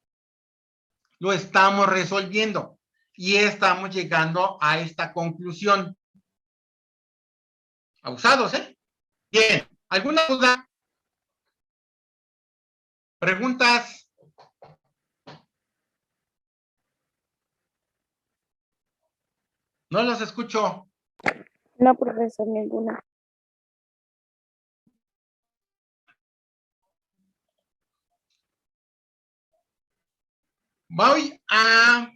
Lo estamos resolviendo y estamos llegando a esta conclusión. Abusados, ¿eh? Bien, ¿alguna duda? ¿Preguntas? No los escucho.
No, profesor, ninguna.
Voy a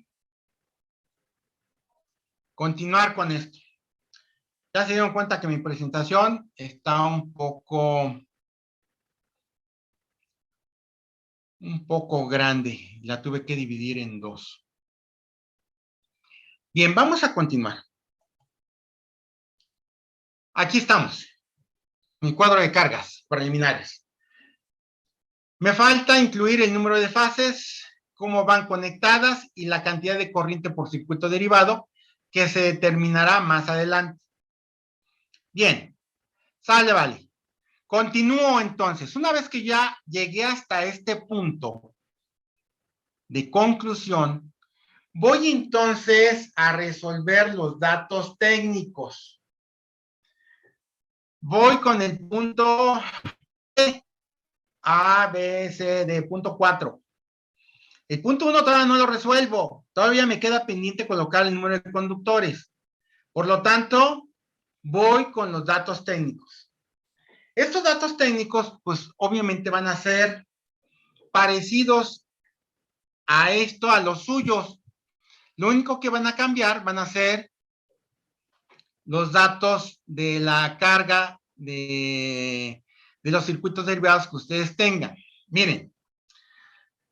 continuar con esto. Ya se dieron cuenta que mi presentación está un poco grande. La tuve que dividir en dos. Bien, vamos a continuar. Aquí estamos. Mi cuadro de cargas preliminares. Me falta incluir el número de fases, cómo van conectadas y la cantidad de corriente por circuito derivado que se determinará más adelante. Bien, sale, vale. Continúo entonces. Una vez que ya llegué hasta este punto de conclusión, voy entonces a resolver los datos técnicos. Voy con el punto A, B, C, D, punto 4. El punto 1 todavía no lo resuelvo. Todavía me queda pendiente colocar el número de conductores. Por lo tanto, voy con los datos técnicos. Estos datos técnicos, pues obviamente van a ser parecidos a esto, a los suyos. Lo único que van a cambiar van a ser los datos de la carga de los circuitos derivados que ustedes tengan. Miren,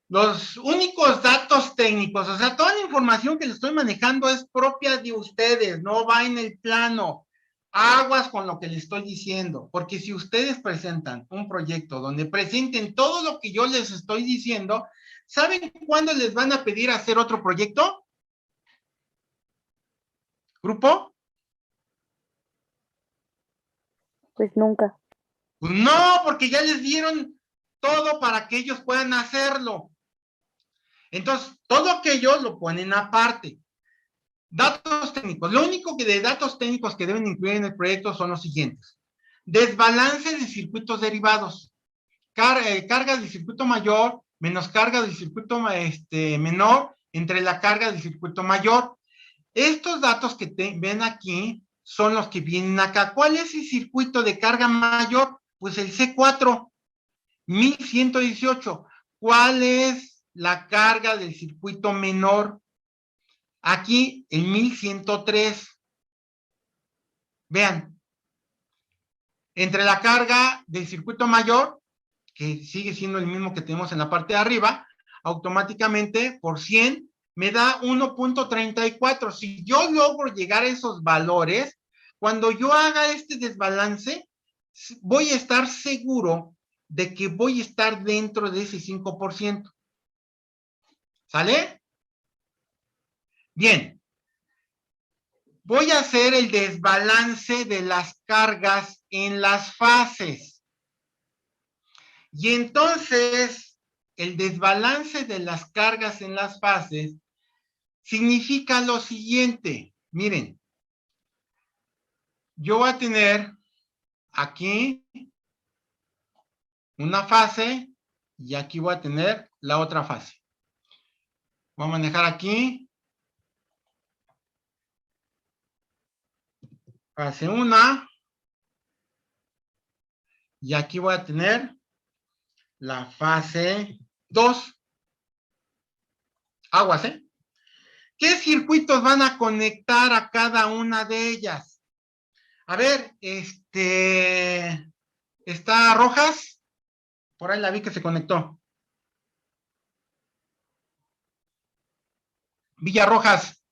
los únicos datos técnicos, o sea, toda la información que les estoy manejando es propia de ustedes, no va en el plano. Aguas con lo que les estoy diciendo, porque si ustedes presentan un proyecto donde presenten todo lo que yo les estoy diciendo, ¿saben cuándo les van a pedir hacer otro proyecto? ¿Grupo?
Pues nunca.
Pues no, porque ya les dieron todo para que ellos puedan hacerlo. Entonces, todo aquello lo ponen aparte. Datos técnicos. Lo único que de datos técnicos que deben incluir en el proyecto son los siguientes. Desbalance de circuitos derivados. Carga del circuito mayor menos carga del circuito menor entre la carga del circuito mayor. Estos datos que ven aquí son los que vienen acá. ¿Cuál es el circuito de carga mayor? Pues el C4, 1118. ¿Cuál es la carga del circuito menor? Aquí, el 1103. Vean, entre la carga del circuito mayor, que sigue siendo el mismo que tenemos en la parte de arriba, automáticamente por 100 me da 1.34. Si yo logro llegar a esos valores, cuando yo haga este desbalance, voy a estar seguro de que voy a estar dentro de ese 5%. ¿Sale? Bien. Voy a hacer el desbalance de las cargas en las fases. Y entonces, el desbalance de las cargas en las fases significa lo siguiente. Miren, yo voy a tener aquí una fase y aquí voy a tener la otra fase. Voy a manejar aquí fase 1 y aquí voy a tener la fase 2. Aguas, ¿eh? ¿Qué circuitos van a conectar a cada una de ellas? A ver, ¿está Rojas? Por ahí la vi que se conectó. Villarrojas.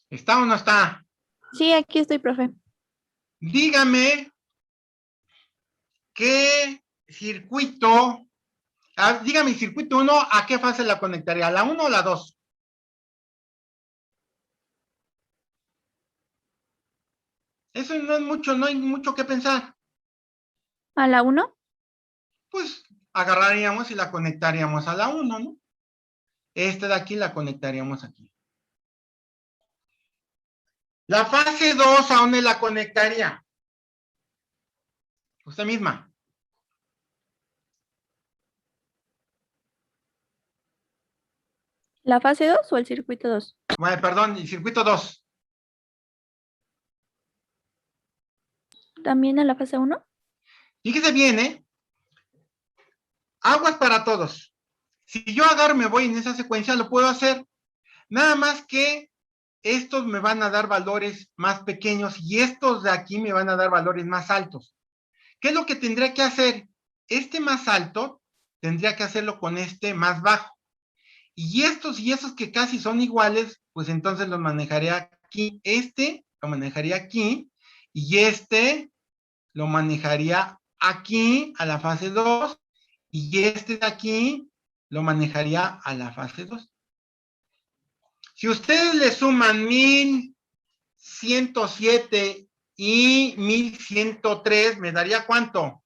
¿Está o no está?
Sí, aquí estoy, profe.
Dígame qué circuito, dígame el circuito 1, ¿a qué fase la conectaría? ¿A la 1 o la 2? Eso no es mucho, no hay mucho que pensar.
¿A la 1?
Pues agarraríamos y la conectaríamos a la 1, ¿no? Esta de aquí la conectaríamos aquí. La fase 2, ¿a dónde la conectaría? Usted misma.
¿La fase 2 o el circuito 2?
Bueno, perdón, el circuito 2.
¿También a la fase 1?
Fíjese bien, ¿eh? Aguas para todos. Si yo agarro me voy en esa secuencia, lo puedo hacer. Nada más que estos me van a dar valores más pequeños y estos de aquí me van a dar valores más altos. ¿Qué es lo que tendría que hacer? Este más alto tendría que hacerlo con este más bajo. Y estos y esos que casi son iguales, pues entonces los manejaré aquí. Este lo manejaría aquí y este lo manejaría aquí a la fase 2 y este de aquí lo manejaría a la fase 2. Si ustedes le suman 1107 y 1103, ¿me daría cuánto?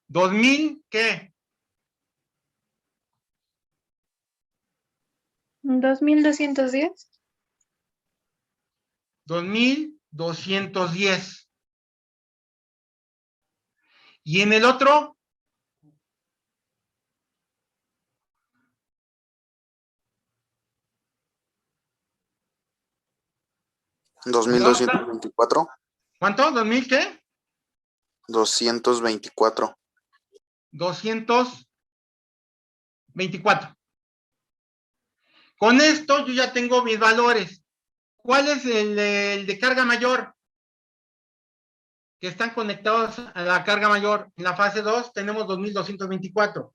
2000, ¿qué?
2210.
2210. ¿Y en el otro?
¿2224?
¿Cuánto? ¿2000 qué?
224.
224. Con esto yo ya tengo mis valores. ¿Cuál es el de carga mayor? Que están conectados a la carga mayor. En la fase 2 tenemos 2224.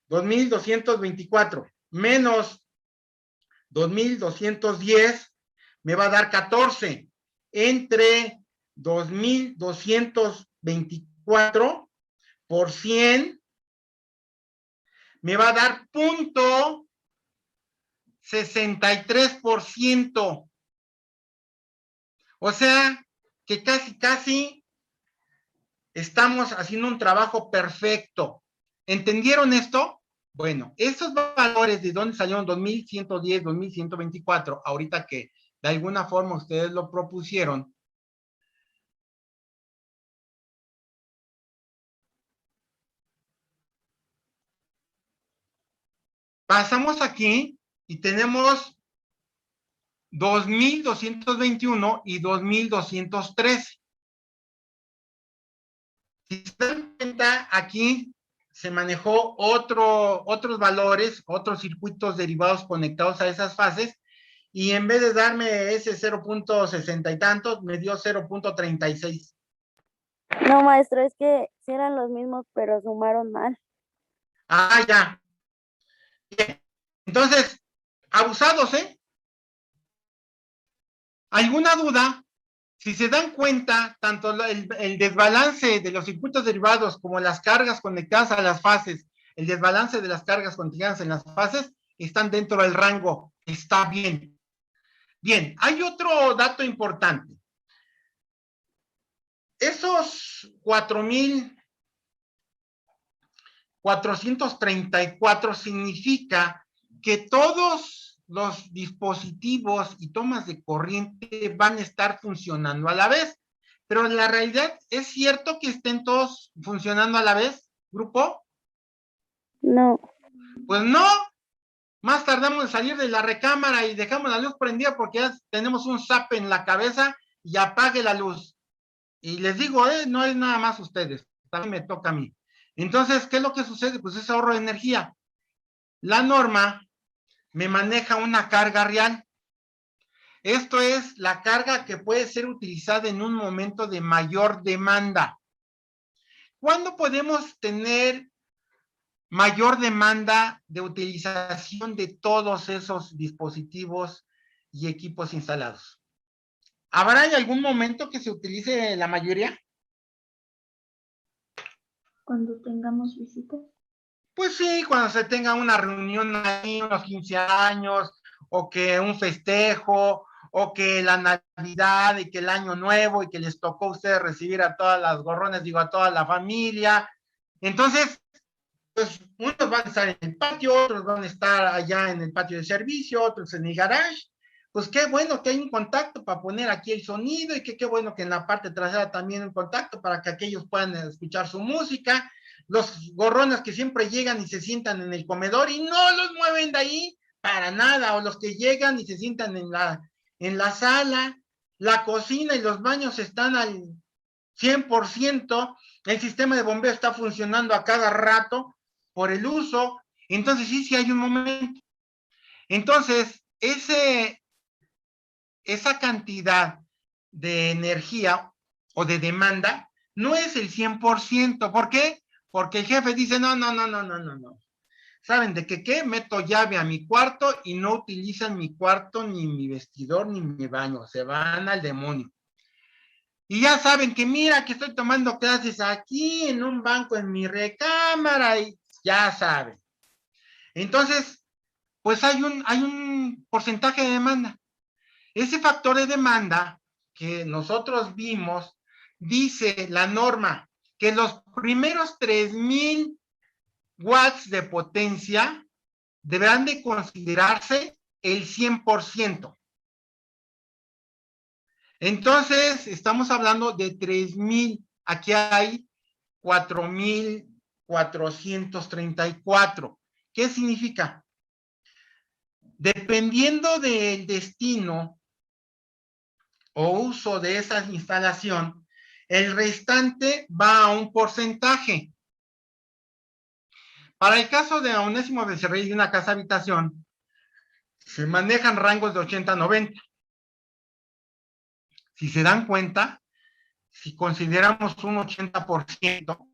2224 menos 2210 me va a dar 14 entre 2224 por 100 me va a dar 0.63%. O sea, que casi estamos haciendo un trabajo perfecto. ¿Entendieron esto? Bueno, esos valores de dónde salieron 2110, 2124, ahorita que de alguna forma ustedes lo propusieron, pasamos aquí y tenemos 2221 y 2213. Si se dan cuenta, aquí se manejó otros valores, otros circuitos derivados conectados a esas fases, y en vez de darme ese 0.60 y tantos, me dio 0.36.
No, maestro, es que sí eran los mismos, pero sumaron mal.
Ah, ya. Bien. Entonces, abusados, ¿eh? ¿Alguna duda? Si se dan cuenta, tanto el desbalance de los circuitos derivados como las cargas conectadas a las fases, el desbalance de las cargas conectadas en las fases, están dentro del rango. Está bien. Bien, hay otro dato importante. Esos 4,434 significa que todos los dispositivos y tomas de corriente van a estar funcionando a la vez. Pero en la realidad, ¿es cierto que estén todos funcionando a la vez, grupo?
No.
Pues no. Más tardamos en salir de la recámara y dejamos la luz prendida porque ya tenemos un zape en la cabeza y apague la luz. Y les digo, no es nada más ustedes, también me toca a mí. Entonces, ¿qué es lo que sucede? Pues es ahorro de energía. La norma me maneja una carga real. Esto es la carga que puede ser utilizada en un momento de mayor demanda. ¿Cuándo podemos tener mayor demanda de utilización de todos esos dispositivos y equipos instalados? ¿Habrá en algún momento que se utilice la mayoría?
Cuando tengamos visitas.
Pues sí, cuando se tenga una reunión ahí, unos 15 años, o que un festejo, o que la Navidad, y que el Año Nuevo, y que les tocó a ustedes recibir a todas las gorrones, digo, a toda la familia. Entonces, pues unos van a estar en el patio, otros van a estar allá en el patio de servicio, otros en el garage. Pues qué bueno que hay un contacto para poner aquí el sonido, y que qué bueno que en la parte trasera también un contacto para que aquellos puedan escuchar su música. Los gorrones que siempre llegan y se sientan en el comedor y no los mueven de ahí para nada, o los que llegan y se sientan en la sala, la cocina y los baños están al 100%, el sistema de bombeo está funcionando a cada rato por el uso. Entonces sí hay un momento. Entonces, esa cantidad de energía o de demanda no es el 100%. ¿Por qué? Porque el jefe dice, no. ¿Saben de qué? Meto llave a mi cuarto y no utilizan mi cuarto, ni mi vestidor, ni mi baño. Se van al demonio. Y ya saben que mira que estoy tomando clases aquí en un banco en mi recámara, y ya saben. Entonces, pues hay un porcentaje de demanda. Ese factor de demanda que nosotros vimos, dice la norma que los primeros 3,000 watts de potencia deberán de considerarse el 100%. Entonces, estamos hablando de 3,000. Aquí hay 4,434. ¿Qué significa? Dependiendo del destino o uso de esa instalación, el restante va a un porcentaje. Para el caso de Onésimo Becerril y una casa habitación, se manejan rangos de 80 a 90. Si se dan cuenta, si consideramos un 80%,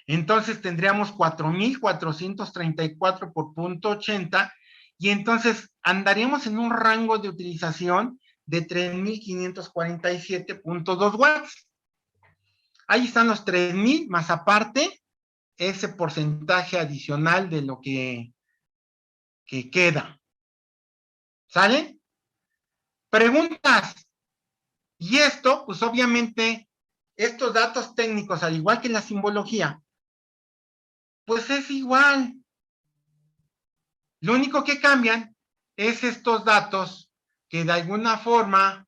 entonces tendríamos 4,434 por 0.80, y entonces andaríamos en un rango de utilización de 3,547.2 watts. Ahí están los 3,000, más aparte ese porcentaje adicional de lo que queda. ¿Sale? Preguntas. Y esto, pues obviamente, estos datos técnicos, al igual que la simbología, pues es igual. Lo único que cambian es estos datos que de alguna forma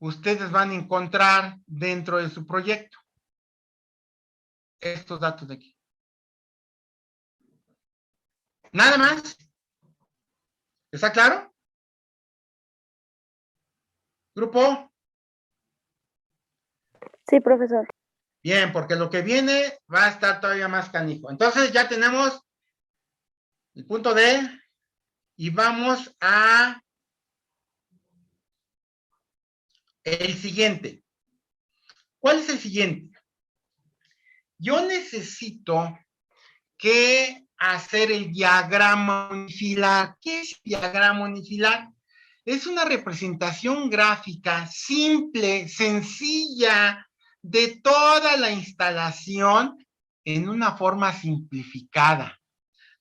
ustedes van a encontrar dentro de su proyecto. Estos datos de aquí. Nada más. ¿Está claro? Grupo.
Sí, profesor.
Bien, porque lo que viene va a estar todavía más canijo. Entonces ya tenemos el punto D y vamos a el siguiente. ¿Cuál es el siguiente? Yo necesito que hacer el diagrama unifilar. ¿Qué es el diagrama unifilar? Es una representación gráfica simple, sencilla, de toda la instalación en una forma simplificada,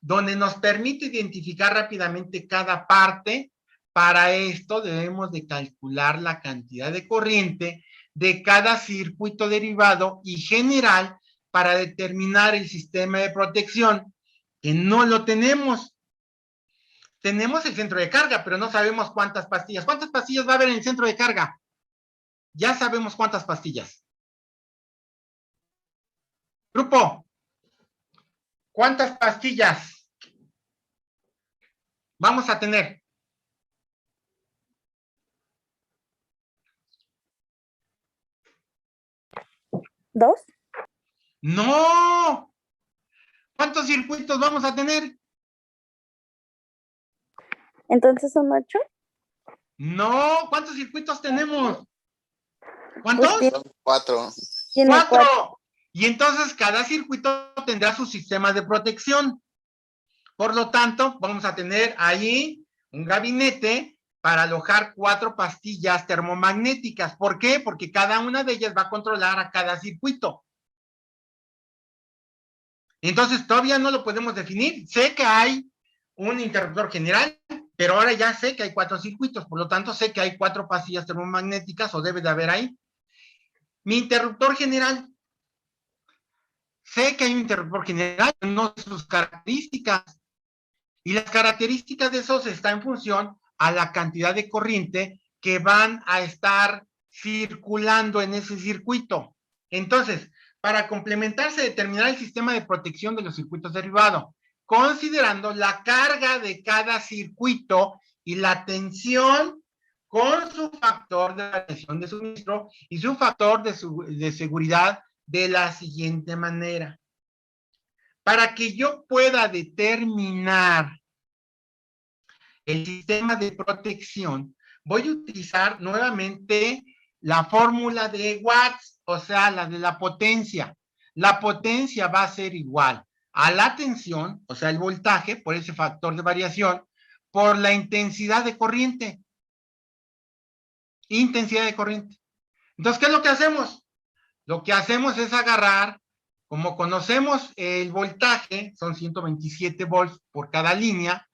donde nos permite identificar rápidamente cada parte. Para esto debemos de calcular la cantidad de corriente de cada circuito derivado y general para determinar el sistema de protección, que no lo tenemos. Tenemos el centro de carga, pero no sabemos cuántas pastillas. ¿Cuántas pastillas va a haber en el centro de carga? Ya sabemos cuántas pastillas. Grupo, ¿cuántas pastillas vamos a tener?
¿2?
¡No! ¿Cuántos circuitos vamos a tener?
¿Entonces son 8?
No, ¿cuántos circuitos tenemos?
Pues
¿Cuántos?
tiene,
Son 4.
tiene 4.
4. Y entonces cada circuito tendrá su sistema de protección. Por lo tanto, vamos a tener ahí un gabinete para alojar 4 pastillas termomagnéticas. ¿Por qué? Porque cada una de ellas va a controlar a cada circuito. Entonces, todavía no lo podemos definir. Sé que hay un interruptor general, pero ahora ya sé que hay 4 circuitos. Por lo tanto, sé que hay 4 pastillas termomagnéticas, o debe de haber ahí. Mi interruptor general. Sé que hay un interruptor general, no sé sus características. Y las características de esos están en función a la cantidad de corriente que van a estar circulando en ese circuito. Entonces, para complementarse, determinar el sistema de protección de los circuitos derivados, considerando la carga de cada circuito y la tensión con su factor de variación de suministro y su factor de seguridad de la siguiente manera. Para que yo pueda determinar el sistema de protección, voy a utilizar nuevamente la fórmula de watts, o sea, la de la potencia. La potencia va a ser igual a la tensión, o sea, el voltaje, por ese factor de variación, por la intensidad de corriente. Intensidad de corriente. Entonces, ¿qué es lo que hacemos? Lo que hacemos es agarrar, como conocemos el voltaje, son 127 volts por cada línea,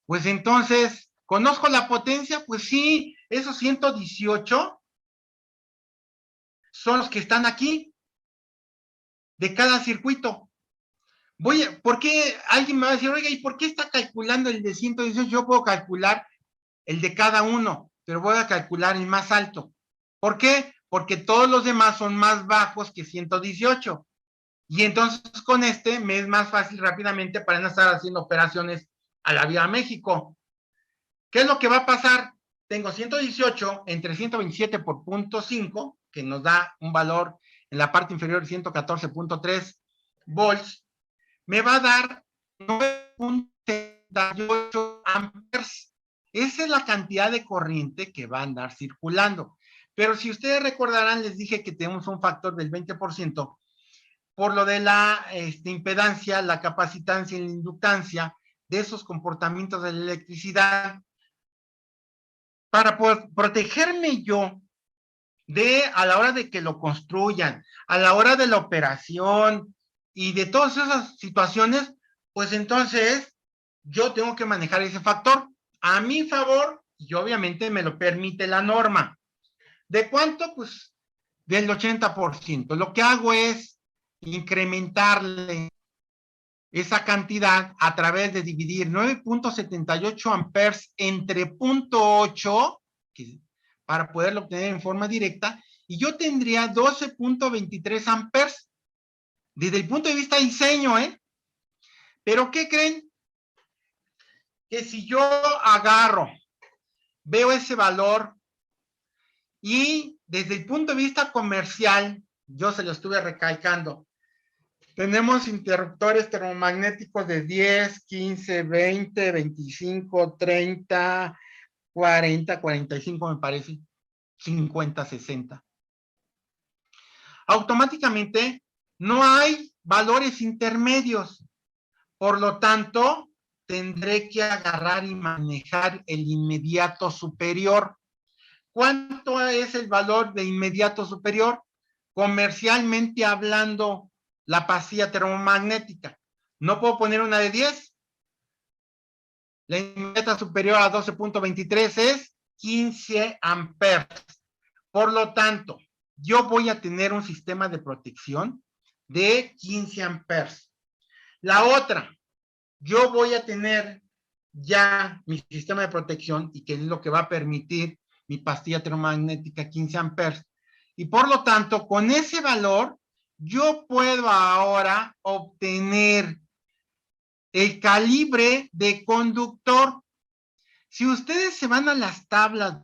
pues entonces, ¿conozco la potencia? Pues sí, esos 118 son los que están aquí, de cada circuito. ¿Por qué? Alguien me va a decir, oiga, ¿y por qué está calculando el de 118? Yo puedo calcular el de cada uno, pero voy a calcular el más alto. ¿Por qué? Porque todos los demás son más bajos que 118. Y entonces con este me es más fácil rápidamente para no estar haciendo operaciones a la Vía México. ¿Qué es lo que va a pasar? Tengo 118 entre 127 por 0.5, que nos da un valor en la parte inferior de 114.3 volts. Me va a dar 9.78 amperes. Esa es la cantidad de corriente que va a andar circulando. Pero si ustedes recordarán, les dije que tenemos un factor del 20% por lo de la impedancia, la capacitancia y la inductancia de esos comportamientos de la electricidad. Para protegerme yo a la hora de que lo construyan, a la hora de la operación y de todas esas situaciones, pues entonces yo tengo que manejar ese factor a mi favor y obviamente me lo permite la norma. ¿De cuánto? Pues del 80%. Lo que hago es incrementarle esa cantidad a través de dividir 9.78 amperes entre 0.8, para poderlo obtener en forma directa, y yo tendría 12.23 amperes desde el punto de vista de diseño, Pero ¿qué creen? Que si yo agarro, veo ese valor y desde el punto de vista comercial, yo se lo estuve recalcando, tenemos interruptores termomagnéticos de 10, 15, 20, 25, 30, 40, 45 me parece, 50, 60. Automáticamente no hay valores intermedios. Por lo tanto, tendré que agarrar y manejar el inmediato superior. ¿Cuánto es el valor de inmediato superior? Comercialmente hablando, la pastilla termomagnética. ¿No puedo poner una de 10? La inmediata superior a 12.23 es 15 amperes. Por lo tanto, yo voy a tener un sistema de protección de 15 amperes. La otra, yo voy a tener ya mi sistema de protección y que es lo que va a permitir mi pastilla termomagnética 15 amperes. Y por lo tanto, con ese valor, yo puedo ahora obtener el calibre de conductor. Si ustedes se van a las tablas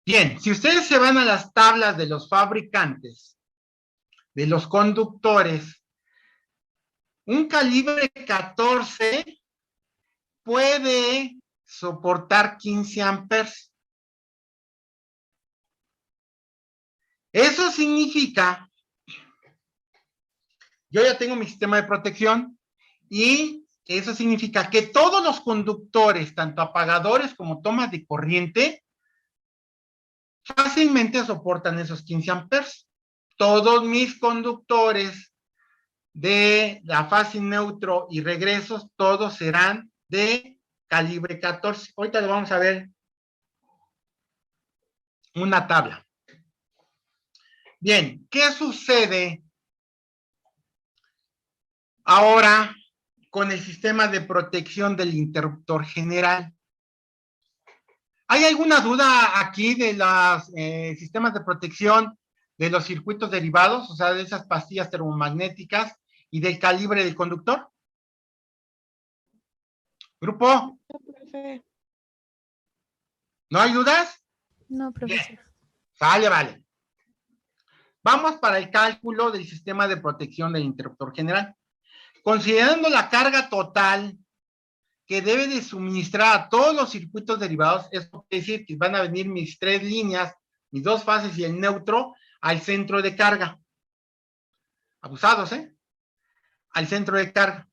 bien, si ustedes se van a las tablas de los fabricantes, de los conductores, un calibre 14 puede soportar 15 amperes. Eso significa, yo ya tengo mi sistema de protección y eso significa que todos los conductores, tanto apagadores como tomas de corriente, fácilmente soportan esos 15 amperes. Todos mis conductores de la fase neutro y regresos, todos serán de calibre 14. Ahorita le vamos a ver una tabla. Bien, ¿qué sucede ahora con el sistema de protección del interruptor general? ¿Hay alguna duda aquí de los sistemas de protección de los circuitos derivados, o sea, de esas pastillas termomagnéticas y del calibre del conductor? ¿Grupo? ¿No hay dudas?
No, profesor.
Bien. Vale, vale. Vamos para el cálculo del sistema de protección del interruptor general. Considerando la carga total que debe de suministrar a todos los circuitos derivados, eso quiere decir que van a venir mis tres líneas, mis dos fases y el neutro al centro de carga. Abusados, al centro de carga.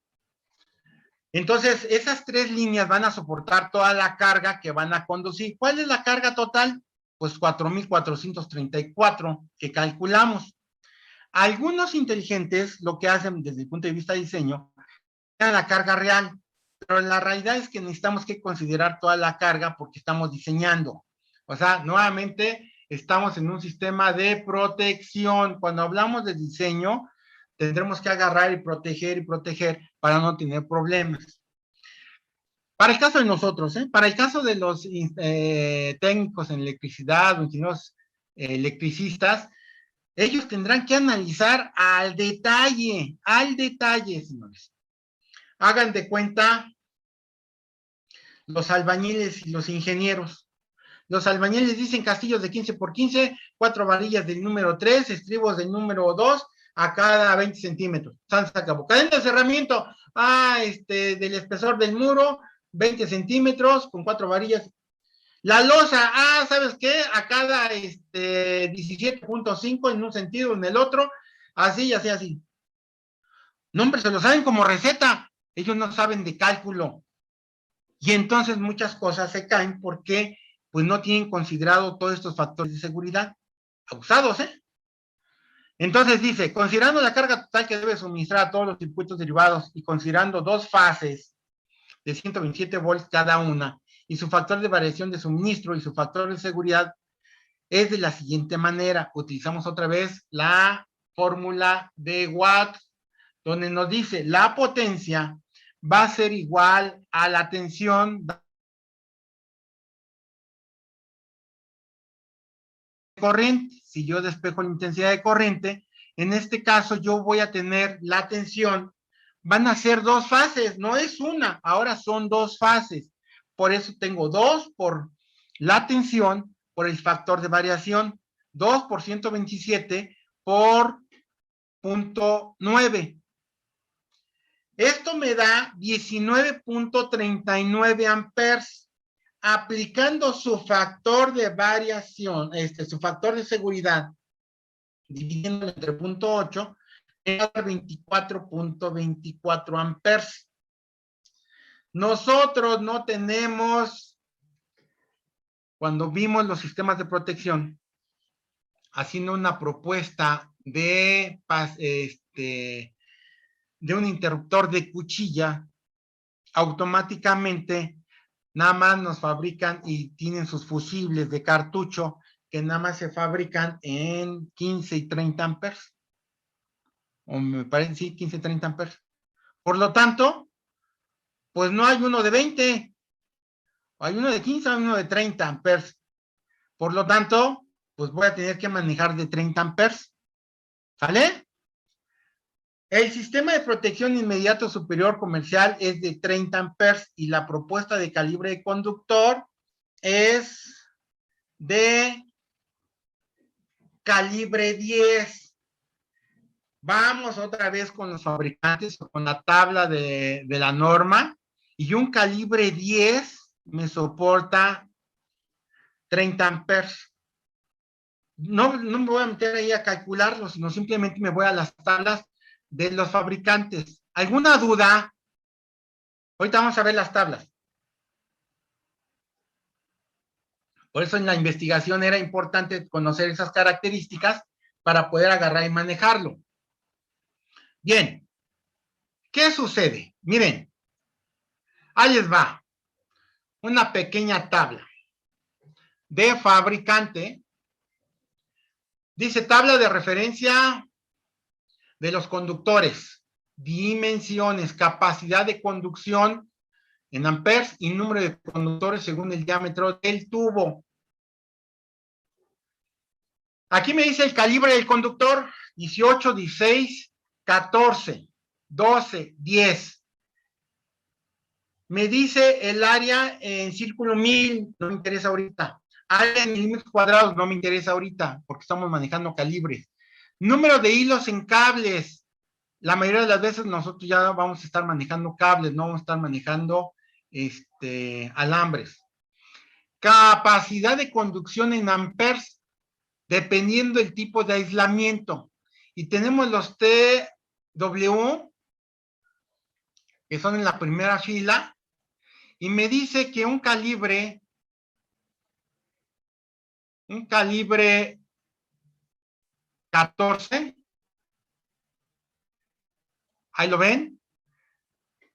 Entonces, esas tres líneas van a soportar toda la carga que van a conducir. ¿Cuál es la carga total? Pues 4.434 que calculamos. Algunos inteligentes lo que hacen desde el punto de vista de diseño es la carga real, pero la realidad es que necesitamos que considerar toda la carga porque estamos diseñando. O sea, nuevamente estamos en un sistema de protección. Cuando hablamos de diseño, tendremos que agarrar y proteger para no tener problemas. Para el caso de nosotros, para el caso de los técnicos en electricidad o ingenieros electricistas, ellos tendrán que analizar al detalle, señores. Hagan de cuenta los albañiles y los ingenieros. Los albañiles dicen castillos de 15 por 15, 4 varillas del número 3, estribos del número 2 a cada 20 centímetros. Se acabó. Cadena de cerramiento del espesor del muro, 20 centímetros con 4 varillas. La losa, ¿sabes qué? A cada 17.5 en un sentido, en el otro, así, así, así. No, hombre, se lo saben como receta. Ellos no saben de cálculo. Y entonces muchas cosas se caen porque pues no tienen considerado todos estos factores de seguridad. Abusados, ¿eh? Entonces dice, considerando la carga total que debe suministrar a todos los circuitos derivados y considerando dos fases de 127 volts cada una y su factor de variación de suministro y su factor de seguridad, es de la siguiente manera. Utilizamos otra vez la fórmula de Watt, donde nos dice la potencia va a ser igual a la tensión de corriente. Si yo despejo la intensidad de corriente, en este caso yo voy a tener la tensión, van a ser dos fases, no es una, ahora son dos fases. Por eso tengo 2 por la tensión, por el factor de variación, 2 por 127 por 0.9. Esto me da 19.39 amperes. Aplicando su factor de variación, su factor de seguridad, dividiendo entre 0.8, me da 24.24 amperes. Nosotros no tenemos, cuando vimos los sistemas de protección, haciendo una propuesta de un interruptor de cuchilla, automáticamente nada más nos fabrican y tienen sus fusibles de cartucho que nada más se fabrican en 15 y 30 amperes. O me parece, sí, 15 y 30 amperes. Por lo tanto, pues no hay uno de 20. Hay uno de 15, hay uno de 30 amperes. Por lo tanto, pues voy a tener que manejar de 30 amperes. ¿Sale? El sistema de protección inmediato superior comercial es de 30 amperes y la propuesta de calibre de conductor es de calibre 10. Vamos otra vez con los fabricantes o con la tabla de la norma y un calibre 10 me soporta 30 amperes. No me voy a meter ahí a calcularlo, sino simplemente me voy a las tablas de los fabricantes. ¿Alguna duda? Ahorita vamos a ver las tablas. Por eso en la investigación era importante conocer esas características para poder agarrar y manejarlo. Bien. ¿Qué sucede? Miren. Ahí les va. Una pequeña tabla de fabricante. Dice tabla de referencia de los conductores, dimensiones, capacidad de conducción en amperes y número de conductores según el diámetro del tubo. Aquí me dice el calibre del conductor, 18, 16, 14, 12, 10. Me dice el área en círculo 1000, no me interesa ahorita. Área en milímetros cuadrados, no me interesa ahorita, porque estamos manejando calibres. Número de hilos en cables. La mayoría de las veces nosotros ya vamos a estar manejando cables, no vamos a estar manejando alambres. Capacidad de conducción en amperes, dependiendo del tipo de aislamiento. Y tenemos los TW, que son en la primera fila, y me dice que un calibre 14, ahí lo ven,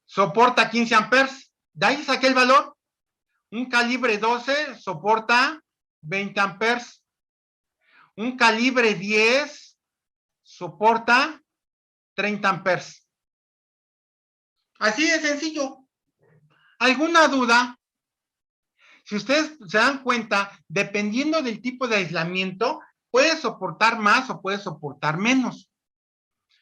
soporta 15 amperes, de ahí saqué el valor. Un calibre 12 soporta 20 amperes. Un calibre 10 soporta 30 amperes. Así de sencillo. ¿Alguna duda? Si ustedes se dan cuenta, dependiendo del tipo de aislamiento, puede soportar más o puede soportar menos.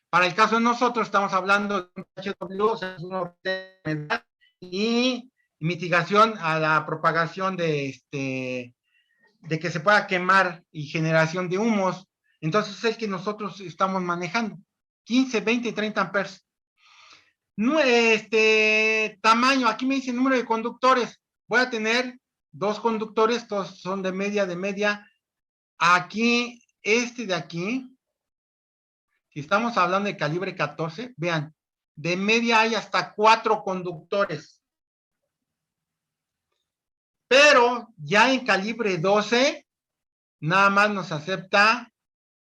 Para el caso de nosotros, estamos hablando de un HW, o sea, es una humedad y mitigación a la propagación de que se pueda quemar y generación de humos. Entonces es el que nosotros estamos manejando. 15, 20, 30 amperes. No, tamaño, aquí me dice número de conductores. Voy a tener 2 conductores, todos son de media. Aquí, este de aquí, si estamos hablando de calibre 14, vean, de media hay hasta 4 conductores. Pero ya en calibre 12, nada más nos acepta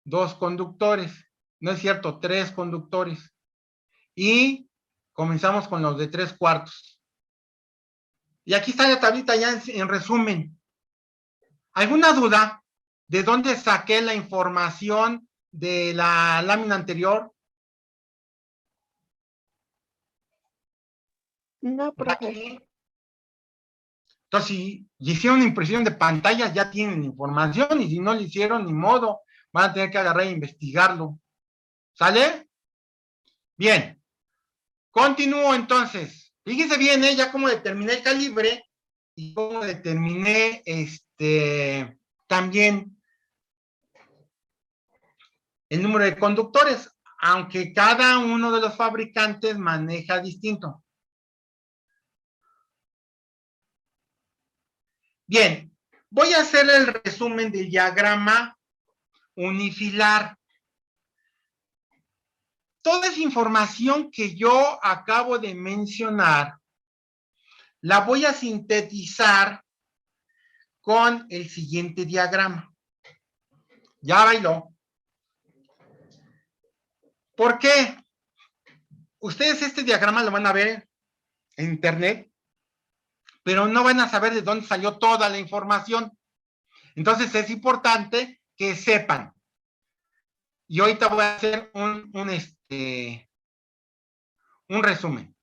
2 conductores. No es cierto, 3 conductores. Y comenzamos con los de 3/4. Y aquí está la tablita ya en resumen. ¿Alguna duda de dónde saqué la información de la lámina anterior?
No, profe.
Aquí. Entonces, si hicieron impresión de pantalla, ya tienen información, y si no lo hicieron, ni modo, van a tener que agarrar e investigarlo. ¿Sale? Bien. Continúo entonces. Fíjense bien, ya cómo determiné el calibre y cómo determiné también el número de conductores, aunque cada uno de los fabricantes maneja distinto. Bien, voy a hacer el resumen del diagrama unifilar. Toda esa información que yo acabo de mencionar, la voy a sintetizar con el siguiente diagrama. Ya bailó. ¿Por qué? Ustedes este diagrama lo van a ver en internet, pero no van a saber de dónde salió toda la información. Entonces es importante que sepan. Y ahorita voy a hacer un resumen.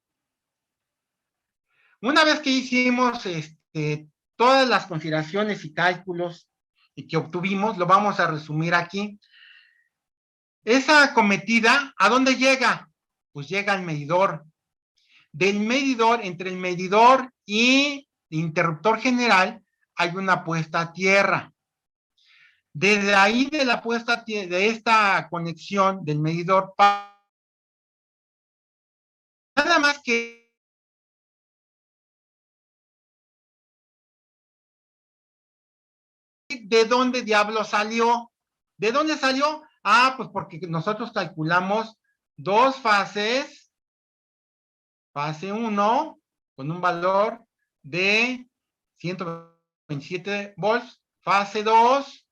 Una vez que hicimos todas las consideraciones y cálculos y que obtuvimos, lo vamos a resumir aquí. Esa acometida, ¿a dónde llega? Pues llega al medidor. Del medidor, entre el medidor y el interruptor general, hay una puesta a tierra. Desde ahí de la puesta a tierra, de esta conexión del medidor, nada más que ¿de dónde diablo salió? ¿De dónde salió? Ah, pues porque nosotros calculamos 2 fases, fase 1, con un valor de 127 volts, fase 2,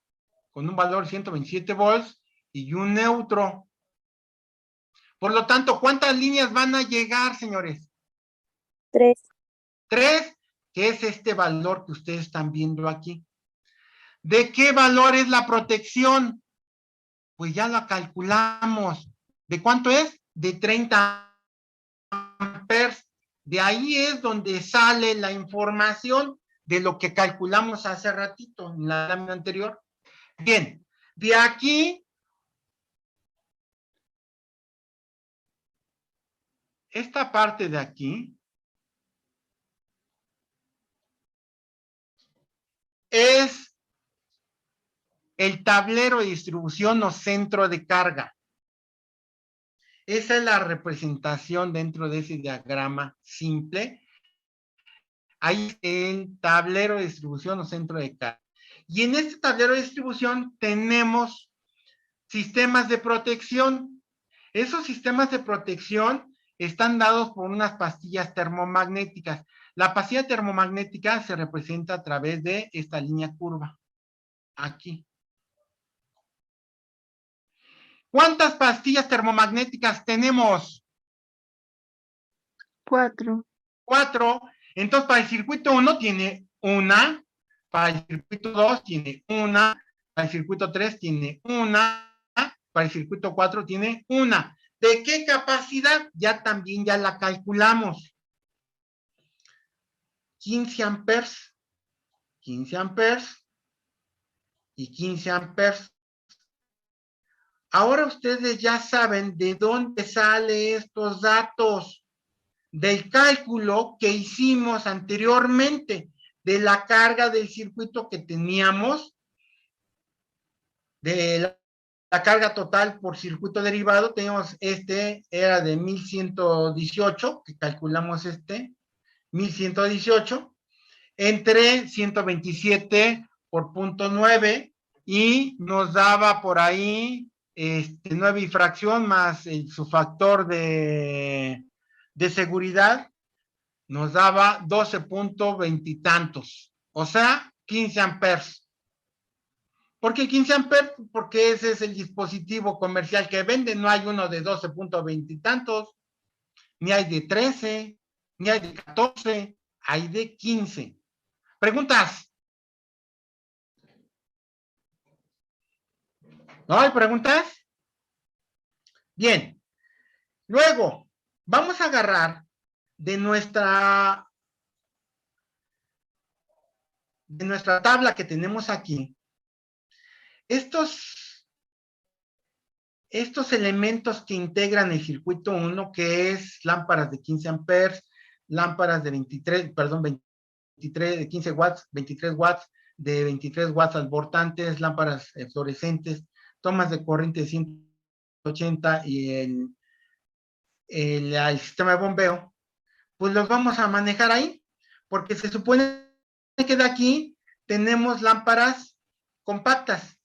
con un valor de 127 volts, y un neutro. Por lo tanto, ¿cuántas líneas van a llegar, señores?
3.
3, que es este valor que ustedes están viendo aquí. ¿De qué valor es la protección? Pues ya la calculamos. ¿De cuánto es? De 30 amperes. De ahí es donde sale la información de lo que calculamos hace ratito en la lámina anterior. Bien, de aquí, esta parte de aquí es el tablero de distribución o centro de carga. Esa es la representación dentro de ese diagrama simple. Ahí el tablero de distribución o centro de carga. Y en este tablero de distribución tenemos sistemas de protección. Esos sistemas de protección están dados por unas pastillas termomagnéticas. La pastilla termomagnética se representa a través de esta línea curva. Aquí. ¿Cuántas pastillas termomagnéticas tenemos?
4.
4. Entonces, para el circuito 1 tiene una, para el circuito 2 tiene una, para el circuito 3 tiene una, para el circuito 4 tiene una. ¿De qué capacidad? Ya también ya la calculamos. 15 amperes, 15 amperes y 15 amperes. Ahora ustedes ya saben de dónde salen estos datos, del cálculo que hicimos anteriormente, de la carga del circuito que teníamos, de la carga total por circuito derivado. Teníamos era de 1118, que calculamos 1118. entre 127 por 0.9 y nos daba por ahí 9 y fracción más su factor de seguridad, nos daba 12.20 y tantos, o sea, 15 amperes. ¿Por qué 15 amperes? Porque ese es el dispositivo comercial que vende, no hay uno de 12.20 y tantos, ni hay de 13, ni hay de 14, hay de 15. ¿Preguntas? ¿No hay preguntas? Bien. Luego, vamos a agarrar de nuestra tabla que tenemos aquí, estos elementos que integran el circuito 1, que es lámparas de 15 amperes, lámparas de 23, de 15 watts, 23 watts, de 23 watts albortantes, lámparas fluorescentes, tomas de corriente de 180 y el sistema de bombeo, pues los vamos a manejar ahí, porque se supone que de aquí tenemos lámparas compactas.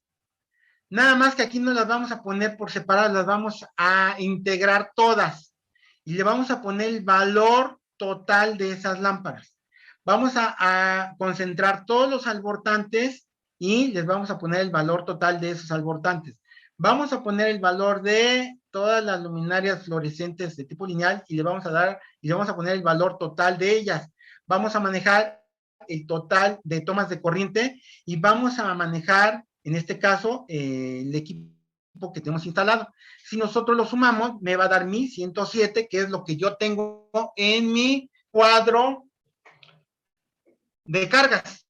Nada más que aquí no las vamos a poner por separado, las vamos a integrar todas y le vamos a poner el valor total de esas lámparas. Vamos a concentrar todos los albortantes y les vamos a poner el valor total de esos albortantes. Vamos a poner el valor de todas las luminarias fluorescentes de tipo lineal y le vamos a poner el valor total de ellas. Vamos a manejar el total de tomas de corriente y vamos a manejar, en este caso, el equipo que tenemos instalado. Si nosotros lo sumamos, me va a dar 1107, que es lo que yo tengo en mi cuadro de cargas.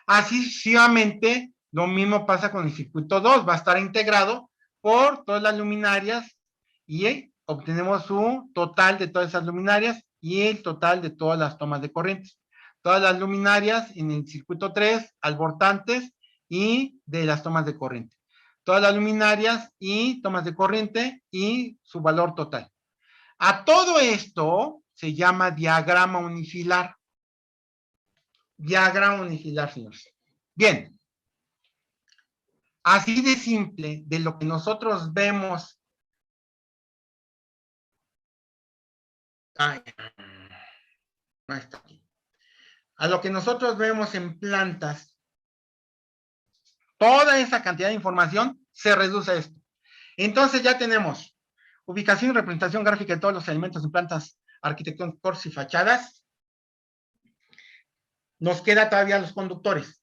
Así sucesivamente, lo mismo pasa con el circuito 2, va a estar integrado por todas las luminarias y obtenemos su total de todas esas luminarias y el total de todas las tomas de corriente. Todas las luminarias en el circuito 3, albortantes y de las tomas de corriente. Todas las luminarias y tomas de corriente y su valor total. A todo esto se llama diagrama unifilar. Diagrama unifilar, señores. Bien. Así de simple, de lo que nosotros vemos. No está aquí. A lo que nosotros vemos en plantas, toda esa cantidad de información se reduce a esto. Entonces ya tenemos ubicación y representación gráfica de todos los elementos en plantas arquitectónicas y fachadas. Nos queda todavía los conductores.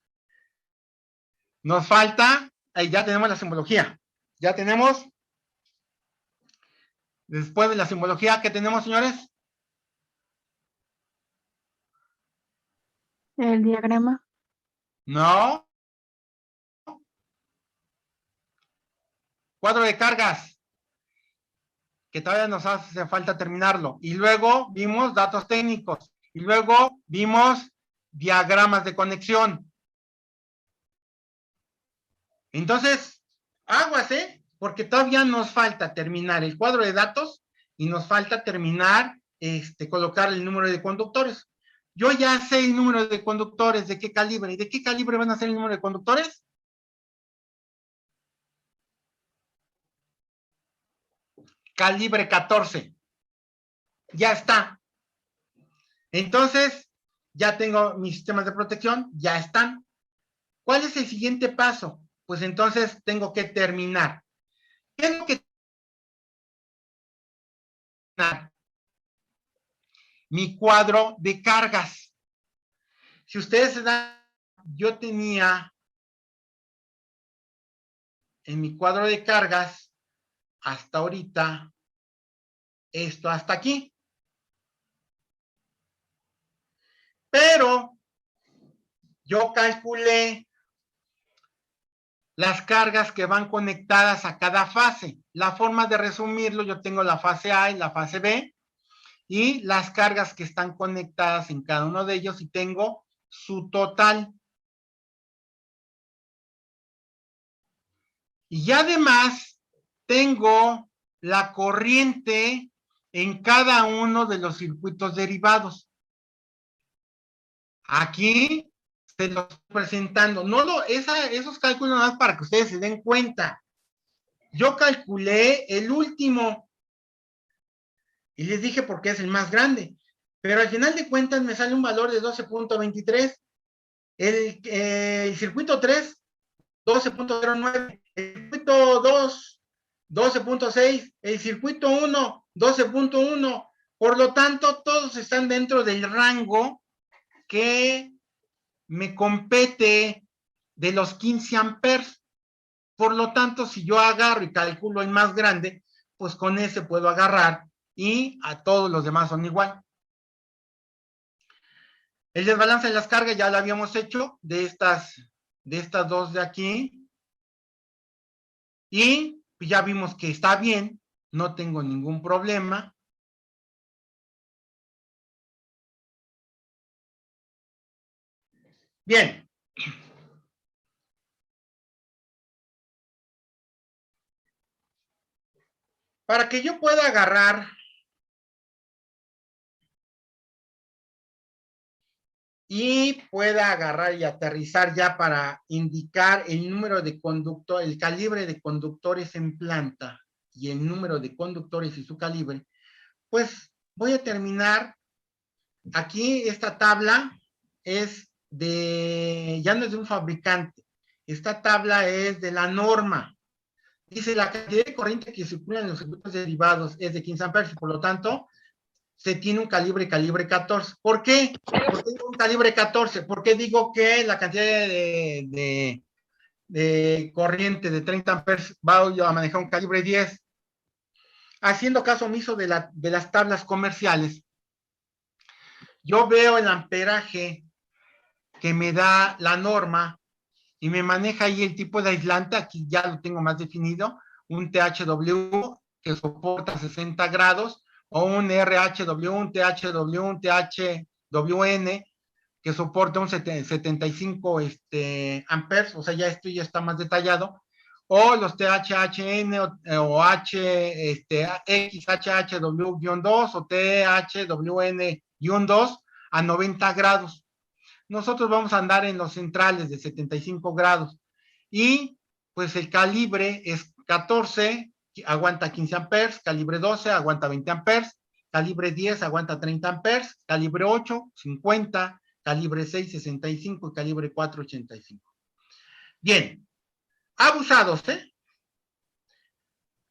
Nos falta, ya tenemos la simbología. Ya tenemos, después de la simbología, ¿qué tenemos, señores?
El diagrama.
No. Cuadro de cargas, que todavía nos hace falta terminarlo. Y luego vimos datos técnicos. Y luego vimos diagramas de conexión. Entonces, aguas, porque todavía nos falta terminar el cuadro de datos y nos falta terminar, colocar el número de conductores. Yo ya sé el número de conductores, de qué calibre. ¿Y de qué calibre van a ser el número de conductores? Calibre 14. Ya está. Entonces, ya tengo mis sistemas de protección, ya están. ¿Cuál es el siguiente paso? Pues entonces tengo que terminar. Tengo que terminar mi cuadro de cargas. Si ustedes se dan, yo tenía en mi cuadro de cargas hasta ahorita esto hasta aquí. Pero yo calculé las cargas que van conectadas a cada fase. La forma de resumirlo, yo tengo la fase A y la fase B y las cargas que están conectadas en cada uno de ellos y tengo su total. Y además tengo la corriente en cada uno de los circuitos derivados. Aquí se los estoy presentando. Esos cálculos nada más para que ustedes se den cuenta. Yo calculé el último y les dije por qué es el más grande. Pero al final de cuentas me sale un valor de 12.23. El circuito 3, 12.09. El circuito 2, 12.6. El circuito 1, 12.1. Por lo tanto, todos están dentro del rango que me compete de los 15 amperes. Por lo tanto, si yo agarro y calculo el más grande, pues con ese puedo agarrar y a todos los demás son igual. El desbalance de las cargas ya lo habíamos hecho de estas dos de aquí. Y ya vimos que está bien, no tengo ningún problema. Bien. Para que yo pueda agarrar y pueda agarrar y aterrizar ya para indicar el número de conductor, el calibre de conductores en planta y el número de conductores y su calibre, pues voy a terminar. Aquí esta tabla es ya no es de un fabricante, esta tabla es de la norma. Dice la cantidad de corriente que circula en los circuitos derivados es de 15 amperes y por lo tanto se tiene un calibre 14. ¿Por qué? ¿Por qué digo un calibre 14? Porque digo que la cantidad de corriente de 30 amperes va a manejar un calibre 10. Haciendo caso omiso de las tablas comerciales, yo veo el amperaje que me da la norma y me maneja ahí el tipo de aislante. Aquí ya lo tengo más definido, un THW que soporta 60 grados, o un RHW, un THW, un THWN que soporta un 75 amperes, o sea, ya esto ya está más detallado, o los THHN o XHHW-2 o THWN-2 a 90 grados. Nosotros vamos a andar en los centrales de 75 grados. Y pues el calibre es 14, aguanta 15 amperes, calibre 12 aguanta 20 amperes, calibre 10 aguanta 30 amperes, calibre 8, 50, calibre 6, 65 y calibre 4, 85. Bien, abusados,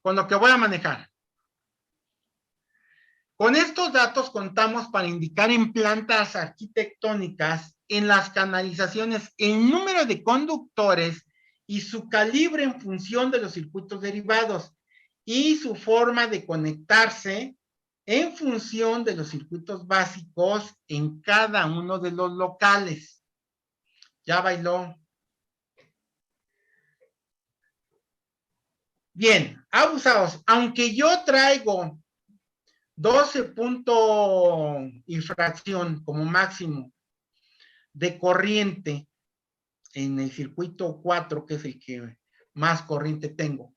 con lo que voy a manejar. Con estos datos contamos para indicar en plantas arquitectónicas, en las canalizaciones, el número de conductores y su calibre en función de los circuitos derivados y su forma de conectarse en función de los circuitos básicos en cada uno de los locales. Ya bailó. Bien, abusados. Aunque yo traigo 12 punto y fracción como máximo de corriente en el circuito 4, que es el que más corriente tengo.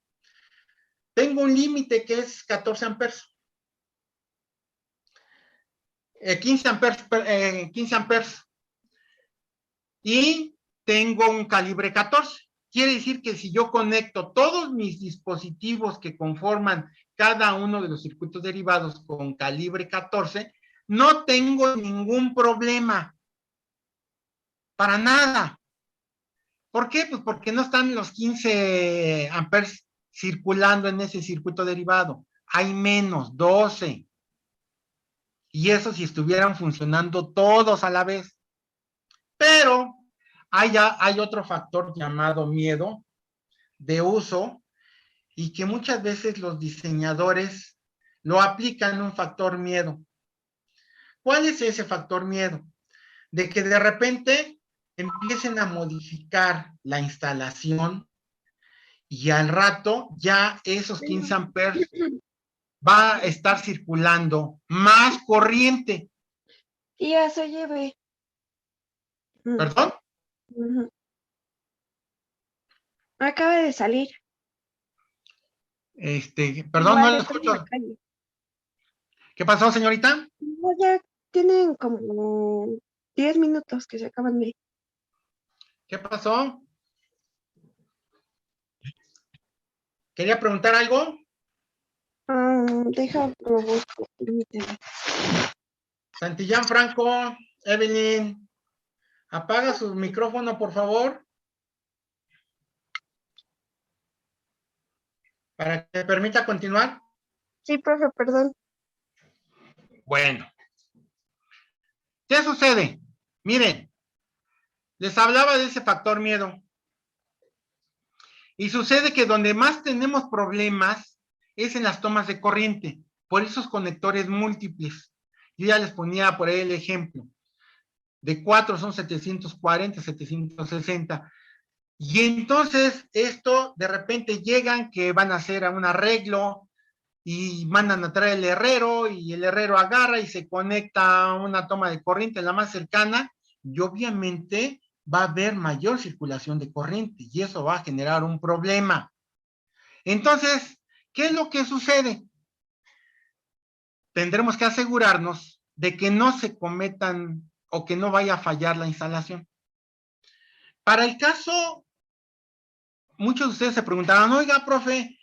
Tengo un límite que es 14 amperes. 15 amperes. Y tengo un calibre 14. Quiere decir que si yo conecto todos mis dispositivos que conforman cada uno de los circuitos derivados con calibre 14, no tengo ningún problema. Para nada. ¿Por qué? Pues porque no están los 15 amperes circulando en ese circuito derivado. Hay menos, 12. Y eso si estuvieran funcionando todos a la vez. Pero hay otro factor llamado miedo de uso y que muchas veces los diseñadores lo aplican un factor miedo. ¿Cuál es ese factor miedo? De que de repente empiecen a modificar la instalación y al rato ya esos 15 amperes va a estar circulando más corriente.
Y eso lleve.
¿Perdón?
Acaba de salir.
Perdón,
Igual
no lo
está en la
escucho.
calle.
¿Qué pasó, señorita?
No, ya tienen como 10 minutos que se acaban de...
¿Qué pasó? ¿Quería preguntar algo?
Deja, lo busco, permíteme.
Santillán Franco, Evelyn, apaga su micrófono, por favor, para que me permita continuar.
Sí, profe, perdón.
Bueno, ¿qué sucede? Miren, les hablaba de ese factor miedo. Y sucede que donde más tenemos problemas es en las tomas de corriente, por esos conectores múltiples. Yo ya les ponía por ahí el ejemplo. De 4 son 740, 760. Y entonces esto de repente llegan que van a hacer un arreglo y mandan a traer el herrero y el herrero agarra y se conecta a una toma de corriente la más cercana y obviamente va a haber mayor circulación de corriente y eso va a generar un problema. Entonces, ¿qué es lo que sucede? Tendremos que asegurarnos de que no se cometan o que no vaya a fallar la instalación. Para el caso, muchos de ustedes se preguntarán, oiga, profe,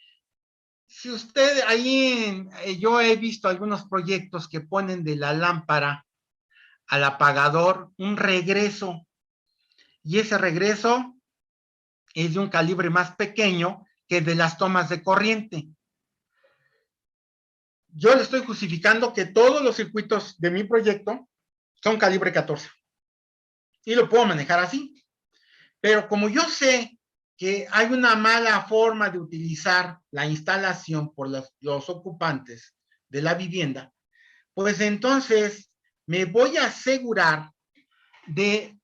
si usted ahí, yo he visto algunos proyectos que ponen de la lámpara al apagador un regreso, y ese regreso es de un calibre más pequeño que de las tomas de corriente. Yo le estoy justificando que todos los circuitos de mi proyecto son calibre 14, y lo puedo manejar así. Pero como yo sé que hay una mala forma de utilizar la instalación por los ocupantes de la vivienda, pues entonces me voy a asegurar de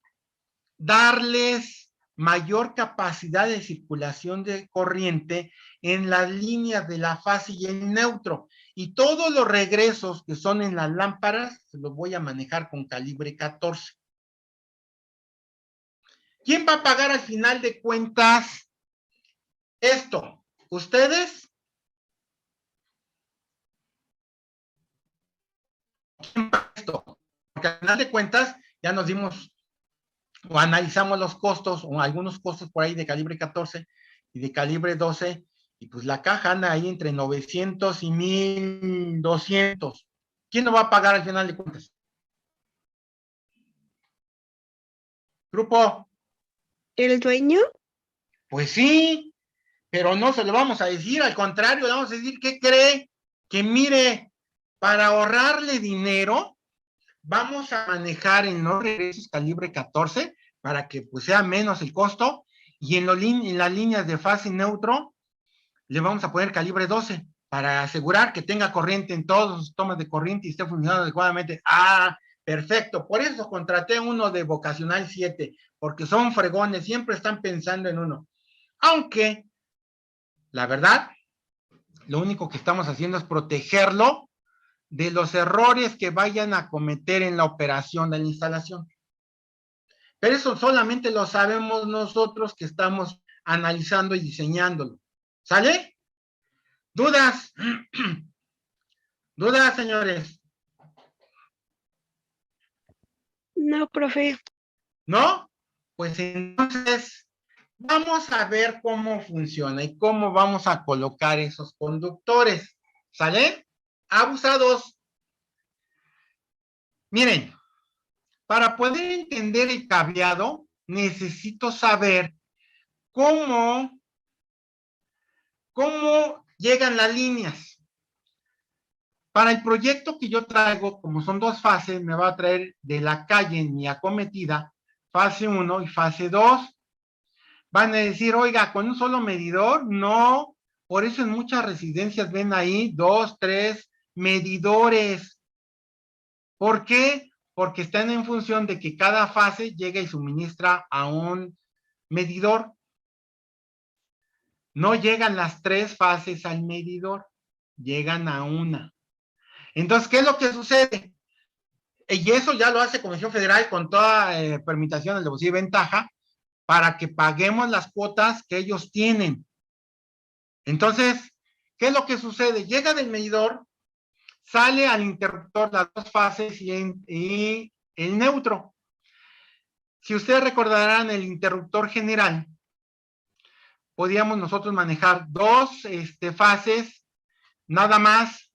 darles mayor capacidad de circulación de corriente en las líneas de la fase y el neutro. Y todos los regresos que son en las lámparas, se los voy a manejar con calibre 14. ¿Quién va a pagar al final de cuentas esto? ¿Ustedes? ¿Quién paga esto? Porque al final de cuentas ya nos dimos o analizamos los costos o algunos costos por ahí de calibre 14 y de calibre 12 y pues la caja anda ahí entre 900 y 1200. ¿Quién lo va a pagar al final de cuentas? Grupo.
¿El dueño?
Pues sí, pero no se lo vamos a decir, al contrario, le vamos a decir, ¿qué cree? Que mire, para ahorrarle dinero, vamos a manejar en los regresos calibre 14 para que pues sea menos el costo y en las líneas de fase neutro le vamos a poner calibre 12 para asegurar que tenga corriente en todos los tomas de corriente y esté funcionando adecuadamente. Ah, perfecto, por eso contraté uno de vocacional 7, porque son fregones, siempre están pensando en uno. Aunque, la verdad, lo único que estamos haciendo es protegerlo de los errores que vayan a cometer en la operación de la instalación. Pero eso solamente lo sabemos nosotros que estamos analizando y diseñándolo. ¿Sale? ¿Dudas? ¿Dudas, señores?
No, profe.
¿No? Pues entonces vamos a ver cómo funciona y cómo vamos a colocar esos conductores. ¿Sale? Abusados. Miren, para poder entender el cableado, necesito saber cómo llegan las líneas. Para el proyecto que yo traigo, como son dos fases, me va a traer de la calle en mi acometida, fase 1 y fase 2. Van a decir, oiga, ¿con un solo medidor? No, por eso en muchas residencias ven ahí 2, 3 medidores. ¿Por qué? Porque están en función de que cada fase llega y suministra a un medidor. No llegan las 3 fases al medidor, llegan a una. Entonces, ¿qué es lo que sucede? Y eso ya lo hace Comisión Federal con toda permitación de alevosía y ventaja para que paguemos las cuotas que ellos tienen. Entonces, ¿qué es lo que sucede? Llega del medidor, sale al interruptor las dos fases y el neutro. Si ustedes recordarán el interruptor general, podíamos nosotros manejar dos fases, nada más,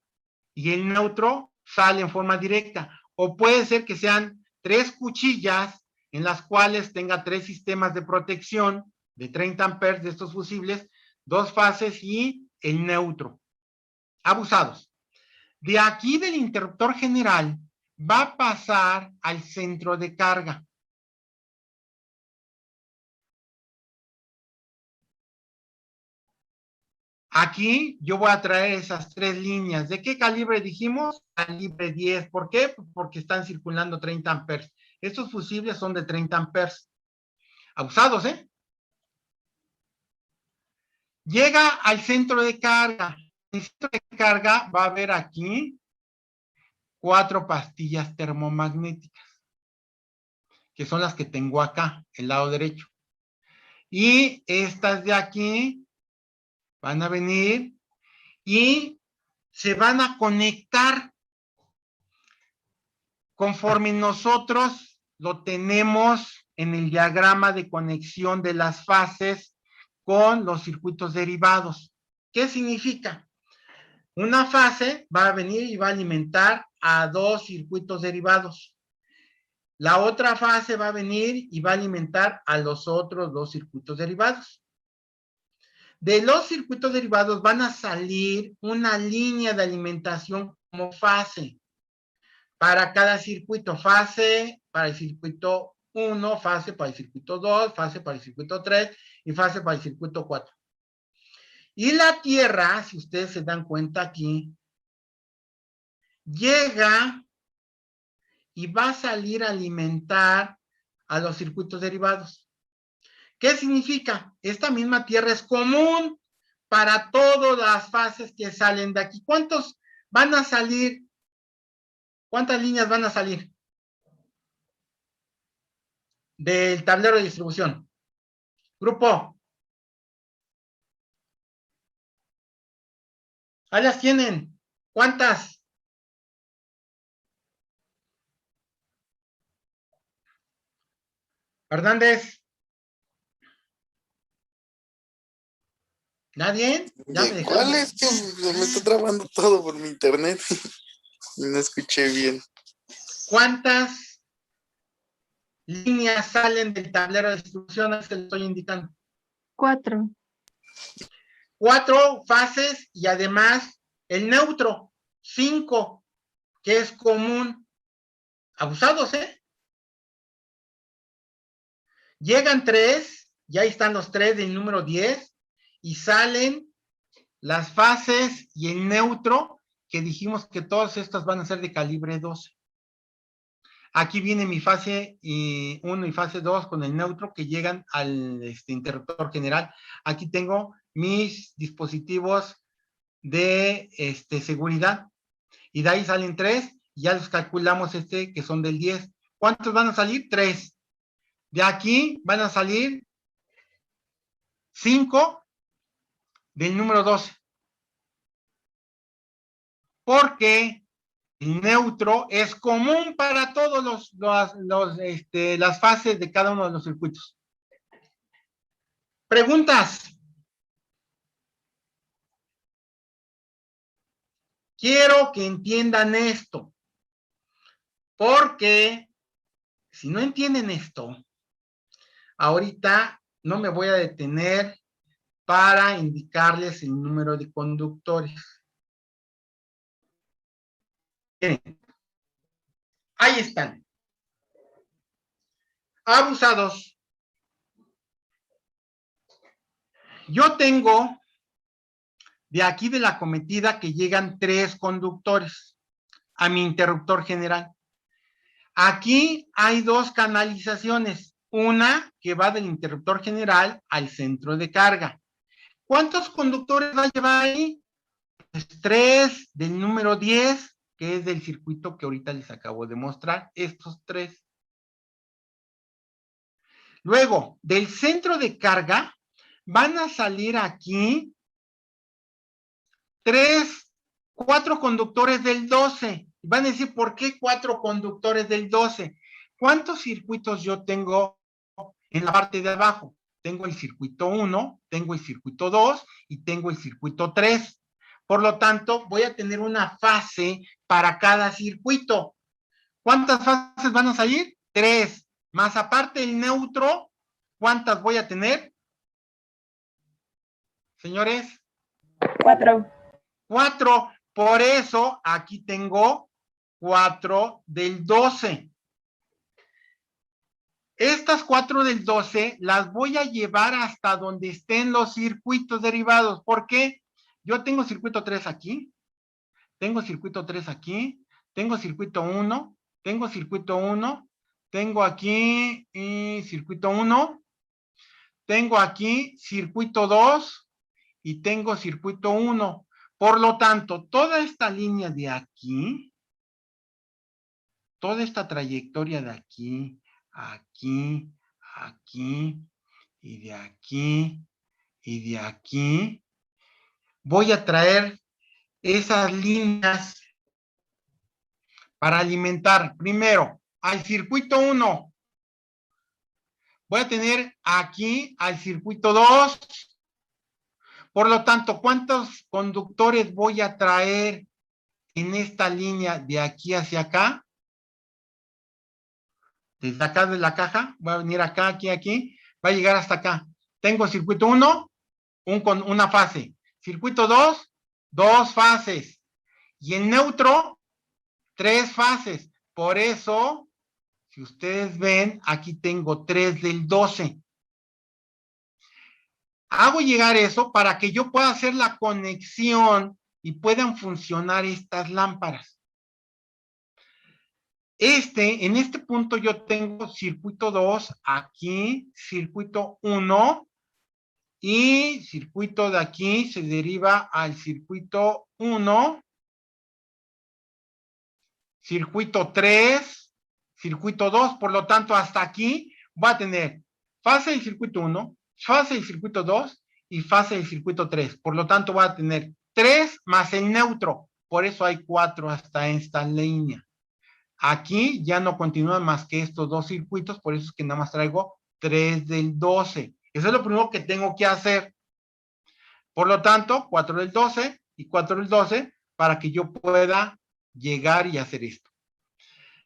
y el neutro sale en forma directa. O puede ser que sean 3 cuchillas en las cuales tenga 3 sistemas de protección de 30 amperes de estos fusibles, 2 fases y el neutro. Abusados. De aquí del interruptor general va a pasar al centro de carga. Aquí yo voy a traer esas 3 líneas. ¿De qué calibre dijimos? Calibre 10. ¿Por qué? Porque están circulando 30 amperes. Estos fusibles son de 30 amperes. Abusados, ¿eh? Llega al centro de carga. En el centro de carga va a haber aquí 4 pastillas termomagnéticas, que son las que tengo acá, el lado derecho. Y estas de aquí van a venir y se van a conectar conforme nosotros lo tenemos en el diagrama de conexión de las fases con los circuitos derivados. ¿Qué significa? Una fase va a venir y va a alimentar a 2 circuitos derivados. La otra fase va a venir y va a alimentar a los otros 2 circuitos derivados. De los circuitos derivados van a salir una línea de alimentación como fase. Para cada circuito, fase para el circuito 1, fase para el circuito 2, fase para el circuito 3 y fase para el circuito 4. Y la Tierra, si ustedes se dan cuenta aquí, llega y va a salir a alimentar a los circuitos derivados. ¿Qué significa? Esta misma Tierra es común para todas las fases que salen de aquí. ¿Cuántos van a salir? ¿Cuántas líneas van a salir del tablero de distribución? Grupo. Ahí las tienen. ¿Cuántas? Hernández. ¿Nadie? ¿Ya me dejaron?
¿Cuál es que me está trabando todo por mi internet? No escuché bien.
¿Cuántas líneas salen del tablero de distribución? Es que le estoy indicando.
4.
4 fases y además el neutro, 5, que es común. Abusados, ¿eh? Llegan 3, y ahí están los 3 del número 10, y salen las fases y el neutro, que dijimos que todas estas van a ser de calibre 12. Aquí viene mi fase 1 y fase 2 con el neutro que llegan al interruptor general. Aquí tengo mis dispositivos de seguridad. Y de ahí salen 3, y ya los calculamos que son del 10. ¿Cuántos van a salir? 3. De aquí van a salir 5 del número 12. Porque el neutro es común para todos las fases de cada uno de los circuitos. ¿Preguntas? Quiero que entiendan esto, porque si no entienden esto, ahorita no me voy a detener para indicarles el número de conductores. Miren, ahí están. Abusados. Yo tengo de aquí de la cometida que llegan 3 conductores a mi interruptor general. Aquí hay 2 canalizaciones. Una que va del interruptor general al centro de carga. ¿Cuántos conductores va a llevar ahí? Pues 3 del número 10, que es del circuito que ahorita les acabo de mostrar. Estos 3. Luego, del centro de carga, van a salir aquí 4 conductores del 12. Van a decir, ¿por qué 4 conductores del 12? ¿Cuántos circuitos yo tengo en la parte de abajo? Tengo el circuito 1, tengo el circuito 2 y tengo el circuito 3. Por lo tanto, voy a tener una fase para cada circuito. ¿Cuántas fases van a salir? 3. Más aparte el neutro, ¿cuántas voy a tener? Señores.
4.
4. Por eso aquí tengo 4 del 12. Estas 4 del 12 las voy a llevar hasta donde estén los circuitos derivados. ¿Por qué? Yo tengo circuito 3 aquí, tengo circuito 3 aquí, tengo circuito 1, tengo circuito 1, tengo aquí circuito 1, tengo aquí circuito 2 y tengo circuito 1. Por lo tanto, toda esta línea de aquí, toda esta trayectoria de aquí, aquí, aquí, y de aquí, y de aquí, voy a traer esas líneas para alimentar primero al circuito 1. Voy a tener aquí al circuito 2. Por lo tanto, ¿cuántos conductores voy a traer en esta línea de aquí hacia acá? Desde acá de la caja, voy a venir acá, aquí, aquí, va a llegar hasta acá. Tengo circuito 1, con una fase. Circuito 2, 2 fases. Y el neutro, 3 fases. Por eso, si ustedes ven, aquí tengo 3 del 12. Hago llegar eso para que yo pueda hacer la conexión y puedan funcionar estas lámparas. En este punto yo tengo circuito 2 aquí, circuito 1 y circuito de aquí se deriva al circuito 1, circuito 3, circuito 2, por lo tanto hasta aquí va a tener fase del circuito 1, fase del circuito 2 y fase del circuito 3, por lo tanto va a tener 3 más el neutro, por eso hay 4 hasta esta línea. Aquí ya no continúan más que estos dos circuitos, por eso es que nada más traigo 3 del 12. Eso es lo primero que tengo que hacer. Por lo tanto, 4 del 12 y 4 del 12 para que yo pueda llegar y hacer esto.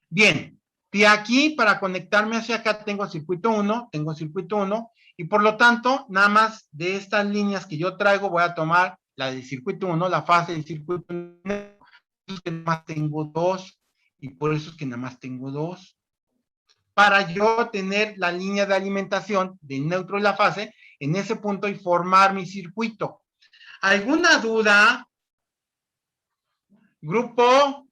Bien, de aquí para conectarme hacia acá tengo circuito 1, tengo circuito 1 y por lo tanto, nada más de estas líneas que yo traigo voy a tomar la del circuito 1, la fase del circuito 1, que nada más tengo 2. Y por eso es que nada más tengo 2. Para yo tener la línea de alimentación del neutro y la fase en ese punto y formar mi circuito. ¿Alguna duda? Grupo.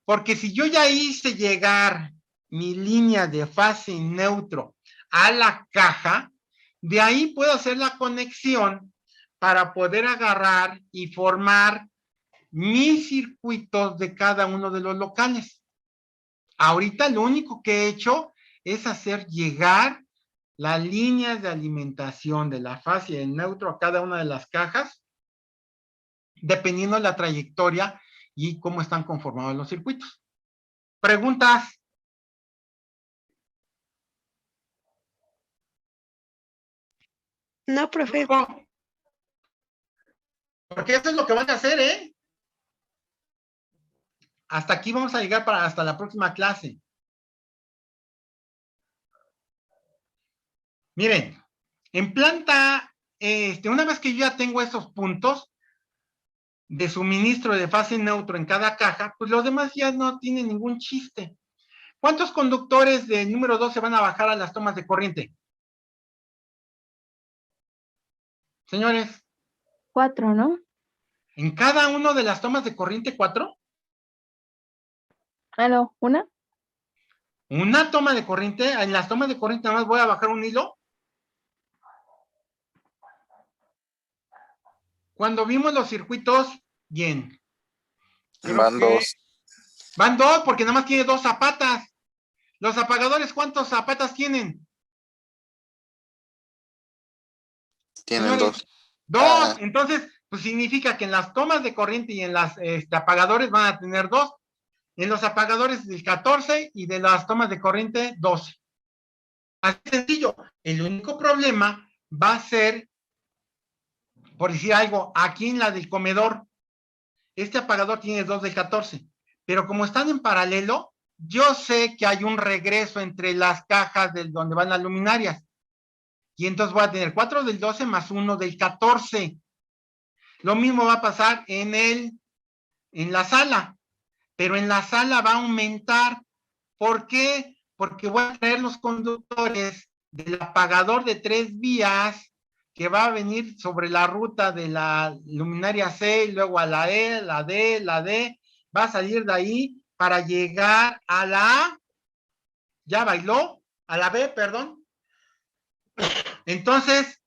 Porque si yo ya hice llegar mi línea de fase y neutro a la caja, de ahí puedo hacer la conexión para poder agarrar y formar mis circuitos de cada uno de los locales. Ahorita lo único que he hecho es hacer llegar las líneas de alimentación de la fase y del neutro a cada una de las cajas, dependiendo de la trayectoria y cómo están conformados los circuitos. ¿Preguntas?
No, profe.
Porque eso es lo que van a hacer, ¿eh? Hasta aquí vamos a llegar hasta la próxima clase. Miren, en planta, una vez que yo ya tengo esos puntos de suministro de fase neutro en cada caja, pues los demás ya no tienen ningún chiste. ¿Cuántos conductores del número 2 se van a bajar a las tomas de corriente? Señores.
4, ¿no?
¿En cada uno de las tomas de corriente 4?
Ah, no, ¿una?
Una toma de corriente, en las tomas de corriente nada más voy a bajar un hilo. Cuando vimos los circuitos, bien.
Van 2.
Van 2 porque nada más tiene 2 zapatas. Los apagadores, ¿cuántos zapatas tienen?
Tienen 2.
2. Entonces, pues significa que en las tomas de corriente y en las apagadores van a tener 2. en los apagadores del 14 y de las tomas de corriente 12. Así sencillo. El único problema va a ser, por decir algo, aquí en la del comedor, este apagador tiene 2 del 14, pero como están en paralelo, yo sé que hay un regreso entre las cajas de donde van las luminarias. Y entonces voy a tener 4 del 12 más 1 del 14. Lo mismo va a pasar en la sala, pero en la sala va a aumentar. ¿Por qué? Porque voy a traer los conductores del apagador de 3 vías que va a venir sobre la ruta de la luminaria C, y luego a la E, la D, va a salir de ahí para llegar a la A. ¿Ya bailó? A la B, perdón. Entonces,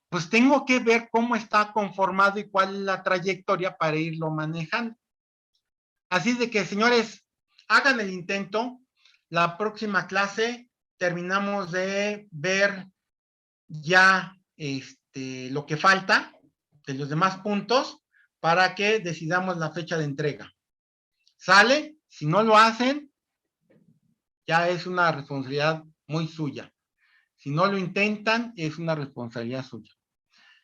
pues tengo que ver cómo está conformado y cuál es la trayectoria para irlo manejando. Así de que, señores, hagan el intento. La próxima clase terminamos de ver ya lo que falta de los demás puntos para que decidamos la fecha de entrega. ¿Sale? Si no lo hacen, ya es una responsabilidad muy suya. Si no lo intentan, es una responsabilidad suya.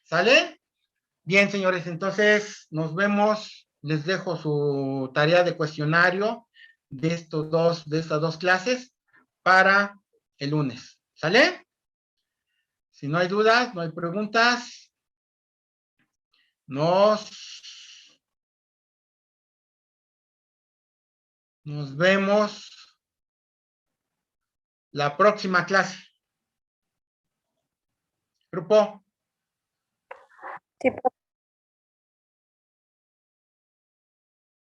¿Sale? Bien, señores, entonces nos vemos. Les dejo su tarea de cuestionario de estas dos clases para el lunes. ¿Sale? Si no hay dudas, no hay preguntas, nos vemos la próxima clase. Grupo.
Sí,